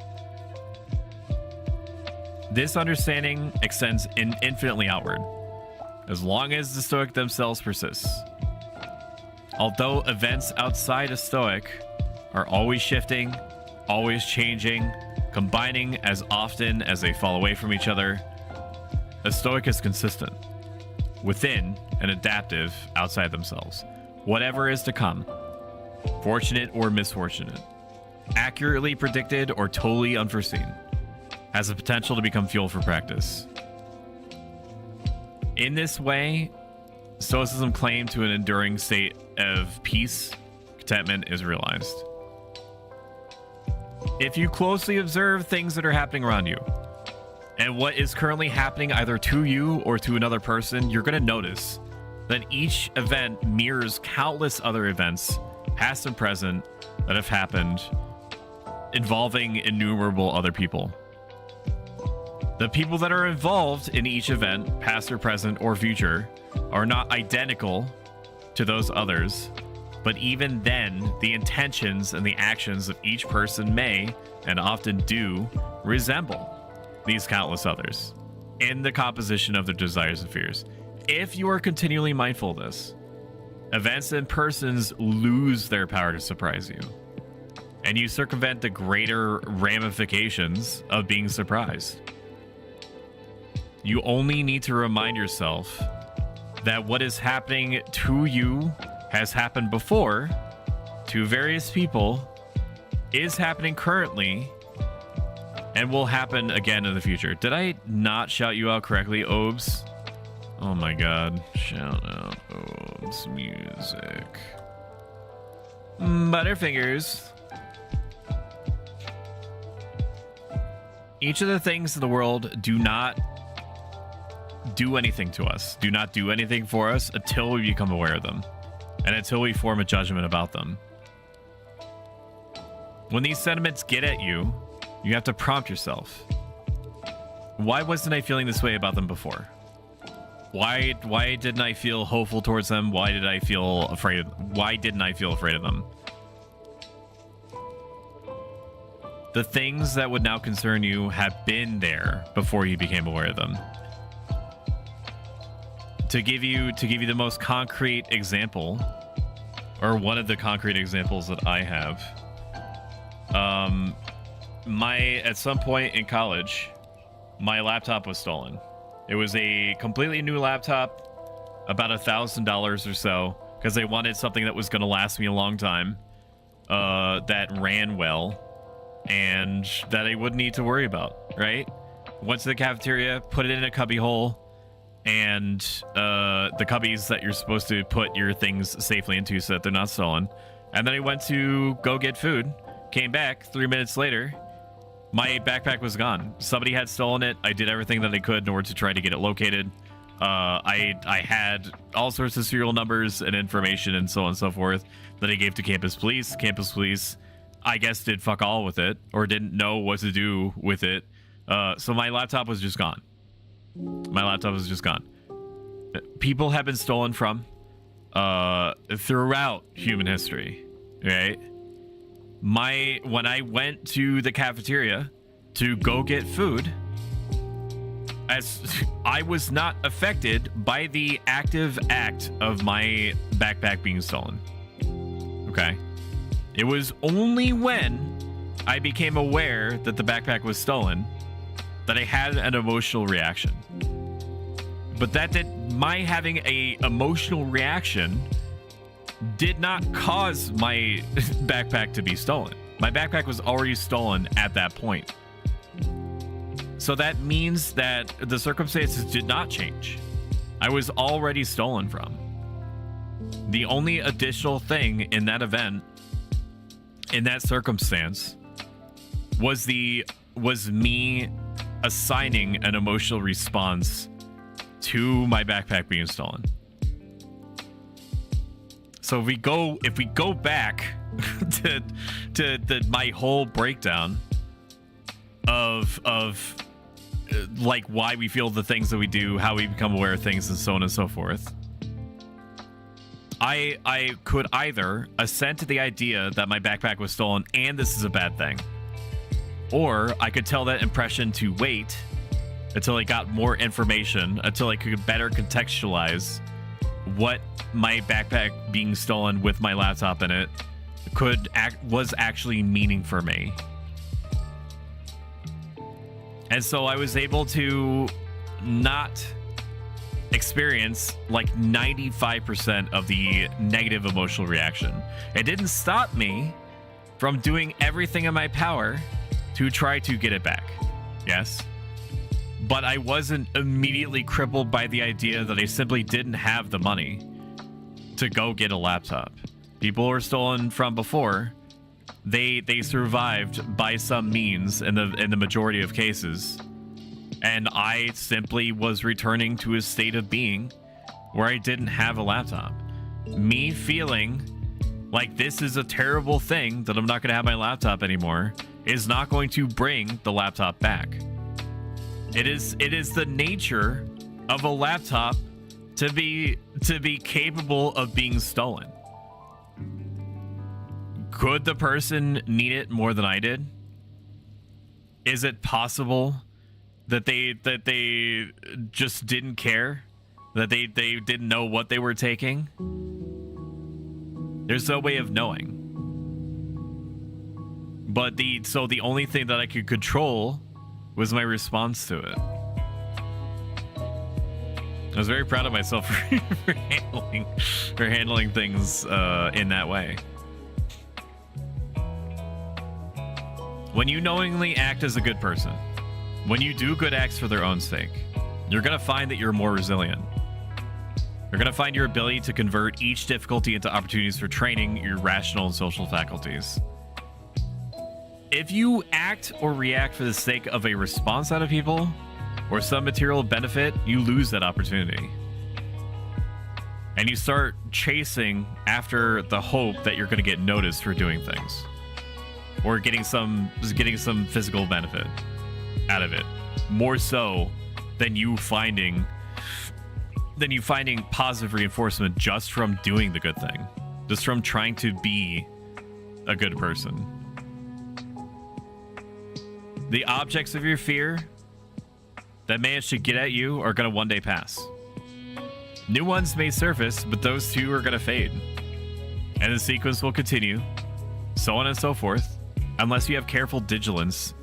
This understanding extends infinitely outward, as long as the Stoic themselves persists. Although events outside a Stoic are always shifting, always changing, combining as often as they fall away from each other, a Stoic is consistent within and adaptive outside themselves. Whatever is to come, fortunate or misfortunate, accurately predicted or totally unforeseen, has the potential to become fuel for practice. In this way, Stoicism claim to an enduring state of peace, contentment is realized. If you closely observe things that are happening around you, and what is currently happening either to you or to another person, you're going to notice that each event mirrors countless other events, past and present, that have happened, involving innumerable other people. The people that are involved in each event, past or present or future, are not identical to those others, but even then, the intentions and the actions of each person may, and often do, resemble these countless others in the composition of their desires and fears. If you are continually mindful of this, events and persons lose their power to surprise you, and you circumvent the greater ramifications of being surprised. You only need to remind yourself that what is happening to you has happened before to various people, is happening currently, and will happen again in the future. Did I not shout you out correctly, Obes? Oh my god. Shout out Obes music. Butterfingers. Each of the things in the world do not do anything to us, do not do anything for us until we become aware of them, and until we form a judgment about them. When these sentiments get at you, you have to prompt yourself. Why wasn't I feeling this way about them before? Why didn't I feel hopeful towards them? Why didn't I feel afraid of them? The things that would now concern you have been there before you became aware of them. To give you the most concrete example, or one of the concrete examples that I have. At some point in college, my laptop was stolen. It was a completely new laptop, about $1,000 or so, because they wanted something that was going to last me a long time, that ran well, and that I wouldn't need to worry about, right? Went to the cafeteria, put it in a cubby hole, and the cubbies that you're supposed to put your things safely into so that they're not stolen. And then I went to go get food, came back 3 minutes later, my backpack was gone. Somebody had stolen it. I did everything that I could in order to try to get it located. I had all sorts of serial numbers and information and so on and so forth that I gave to campus police. Campus police, I guess, did fuck all with it or didn't know what to do with it. So my laptop was just gone. My laptop was just gone. People have been stolen from throughout human history, right? When I went to the cafeteria to go get food, as I was not affected by the active act of my backpack being stolen. Okay. It was only when I became aware that the backpack was stolen that I had an emotional reaction. But my having a emotional reaction did not cause my backpack to be stolen. My backpack was already stolen at that point. So that means that the circumstances did not change. I was already stolen from. The only additional thing in that event, in that circumstance, was me assigning an emotional response to my backpack being stolen. So if we go back to my whole breakdown of like why we feel the things that we do, how we become aware of things, and so on and so forth, I could either assent to the idea that my backpack was stolen and this is a bad thing, or I could tell that impression to wait until I got more information, until I could better contextualize what my backpack being stolen with my laptop in it was actually meaning for me. And so I was able to not experience like 95% of the negative emotional reaction. It didn't stop me from doing everything in my power to try to get it back. Yes. But I wasn't immediately crippled by the idea that I simply didn't have the money to go get a laptop. People were stolen from before. They survived by some means in the majority of cases. And I simply was returning to a state of being where I didn't have a laptop. Me feeling like this is a terrible thing that I'm not going to have my laptop anymore is not going to bring the laptop back. It is the nature of a laptop to be capable of being stolen. Could the person need it more than I did? Is it possible that they just didn't care? That they didn't know what they were taking? There's no way of knowing. But the only thing that I could control was my response to it. I was very proud of myself for handling things in that way. When you knowingly act as a good person, when you do good acts for their own sake, you're going to find that you're more resilient. You're going to find your ability to convert each difficulty into opportunities for training your rational and social faculties. If you act or react for the sake of a response out of people or some material benefit, you lose that opportunity. And you start chasing after the hope that you're going to get noticed for doing things or getting some physical benefit out of it, more so than you finding positive reinforcement just from doing the good thing, just from trying to be a good person. The objects of your fear that manage to get at you are going to one day pass. New ones may surface, but those two are going to fade. And the sequence will continue, so on and so forth, unless you have careful diligence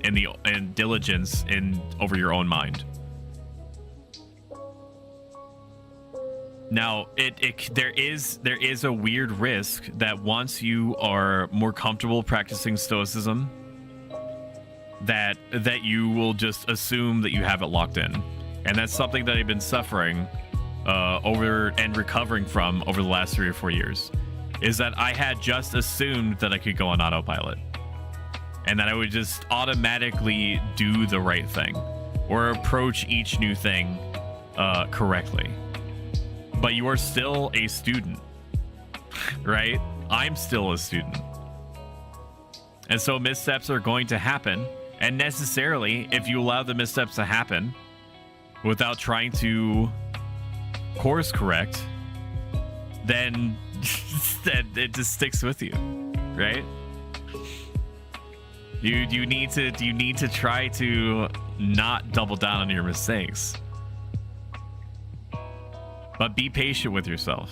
over your own mind. Now, there is a weird risk that once you are more comfortable practicing Stoicism, that you will just assume that you have it locked in, and that's something that I've been suffering over and recovering from over the last 3 or 4 years. Is that I had just assumed that I could go on autopilot, and that I would just automatically do the right thing or approach each new thing correctly. But you are still a student, right? I'm still a student. And so missteps are going to happen. And necessarily, if you allow the missteps to happen without trying to course correct, then it just sticks with you, right? You need to try to not double down on your mistakes. But be patient with yourself.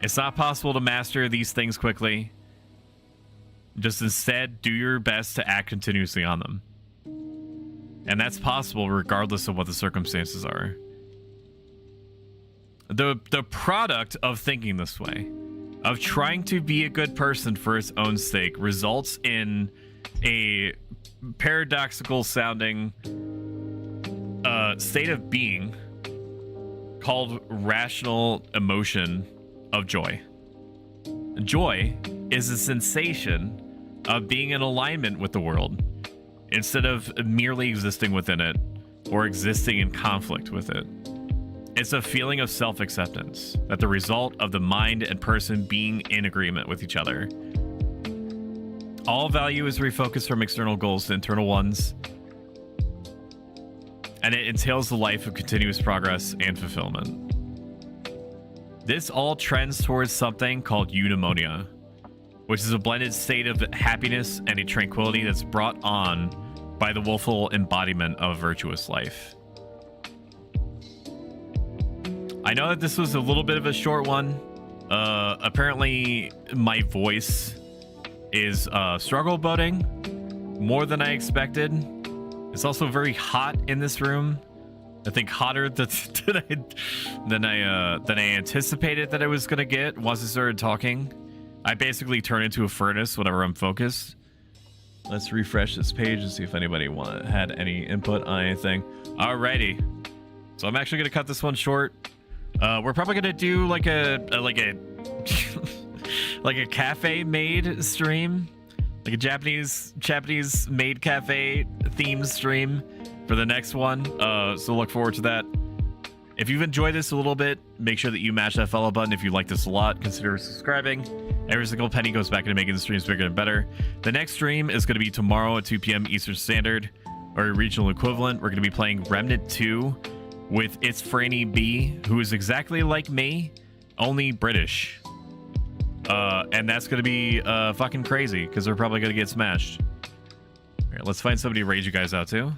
It's not possible to master these things quickly. Just instead, do your best to act continuously on them. And that's possible regardless of what the circumstances are. The product of thinking this way, of trying to be a good person for its own sake, results in a paradoxical sounding state of being called rational emotion of joy. Joy is a sensation of being in alignment with the world instead of merely existing within it or existing in conflict with it. It's a feeling of self-acceptance, that the result of the mind and person being in agreement with each other. All value is refocused from external goals to internal ones, and it entails the life of continuous progress and fulfillment. This all trends towards something called eudaimonia, which is a blended state of happiness and a tranquility that's brought on by the willful embodiment of a virtuous life. I know that this was a little bit of a short one. Apparently my voice is struggle boating more than I expected. It's also very hot in this room. I think hotter than I anticipated that I was gonna get once I started talking. I basically turn into a furnace whenever I'm focused. Let's refresh this page and see if anybody had any input on anything. Alrighty, so I'm actually gonna cut this one short. We're probably gonna do like a like a cafe made stream, like a Japanese made cafe themed stream for the next one. So look forward to that. If you've enjoyed this a little bit, make sure that you mash that follow button. If you like this a lot, consider subscribing. Every single penny goes back into making the streams bigger and better. The next stream is going to be tomorrow at 2 p.m. Eastern Standard, or regional equivalent. We're going to be playing Remnant 2 with It's Franny B, who is exactly like me, only British. And that's going to be fucking crazy, because they're probably going to get smashed. All right, let's find somebody to raid you guys out to.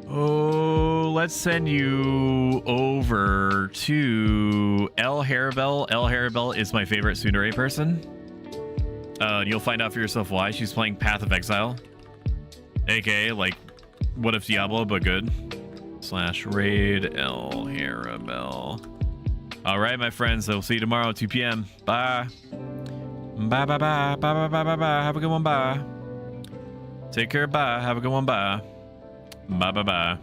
Oh, let's send you over to L. Harabel. L. Harabel is my favorite tsundere person. You'll find out for yourself why. She's playing Path of Exile, aka like What If Diablo, but good. /raid L. Harabel. All right, my friends. I'll see you tomorrow at 2 p.m. Bye. Bye, bye, bye. Bye, bye, bye, bye, bye. Have a good one. Bye. Take care. Bye. Have a good one. Bye. Bye, bye, bye.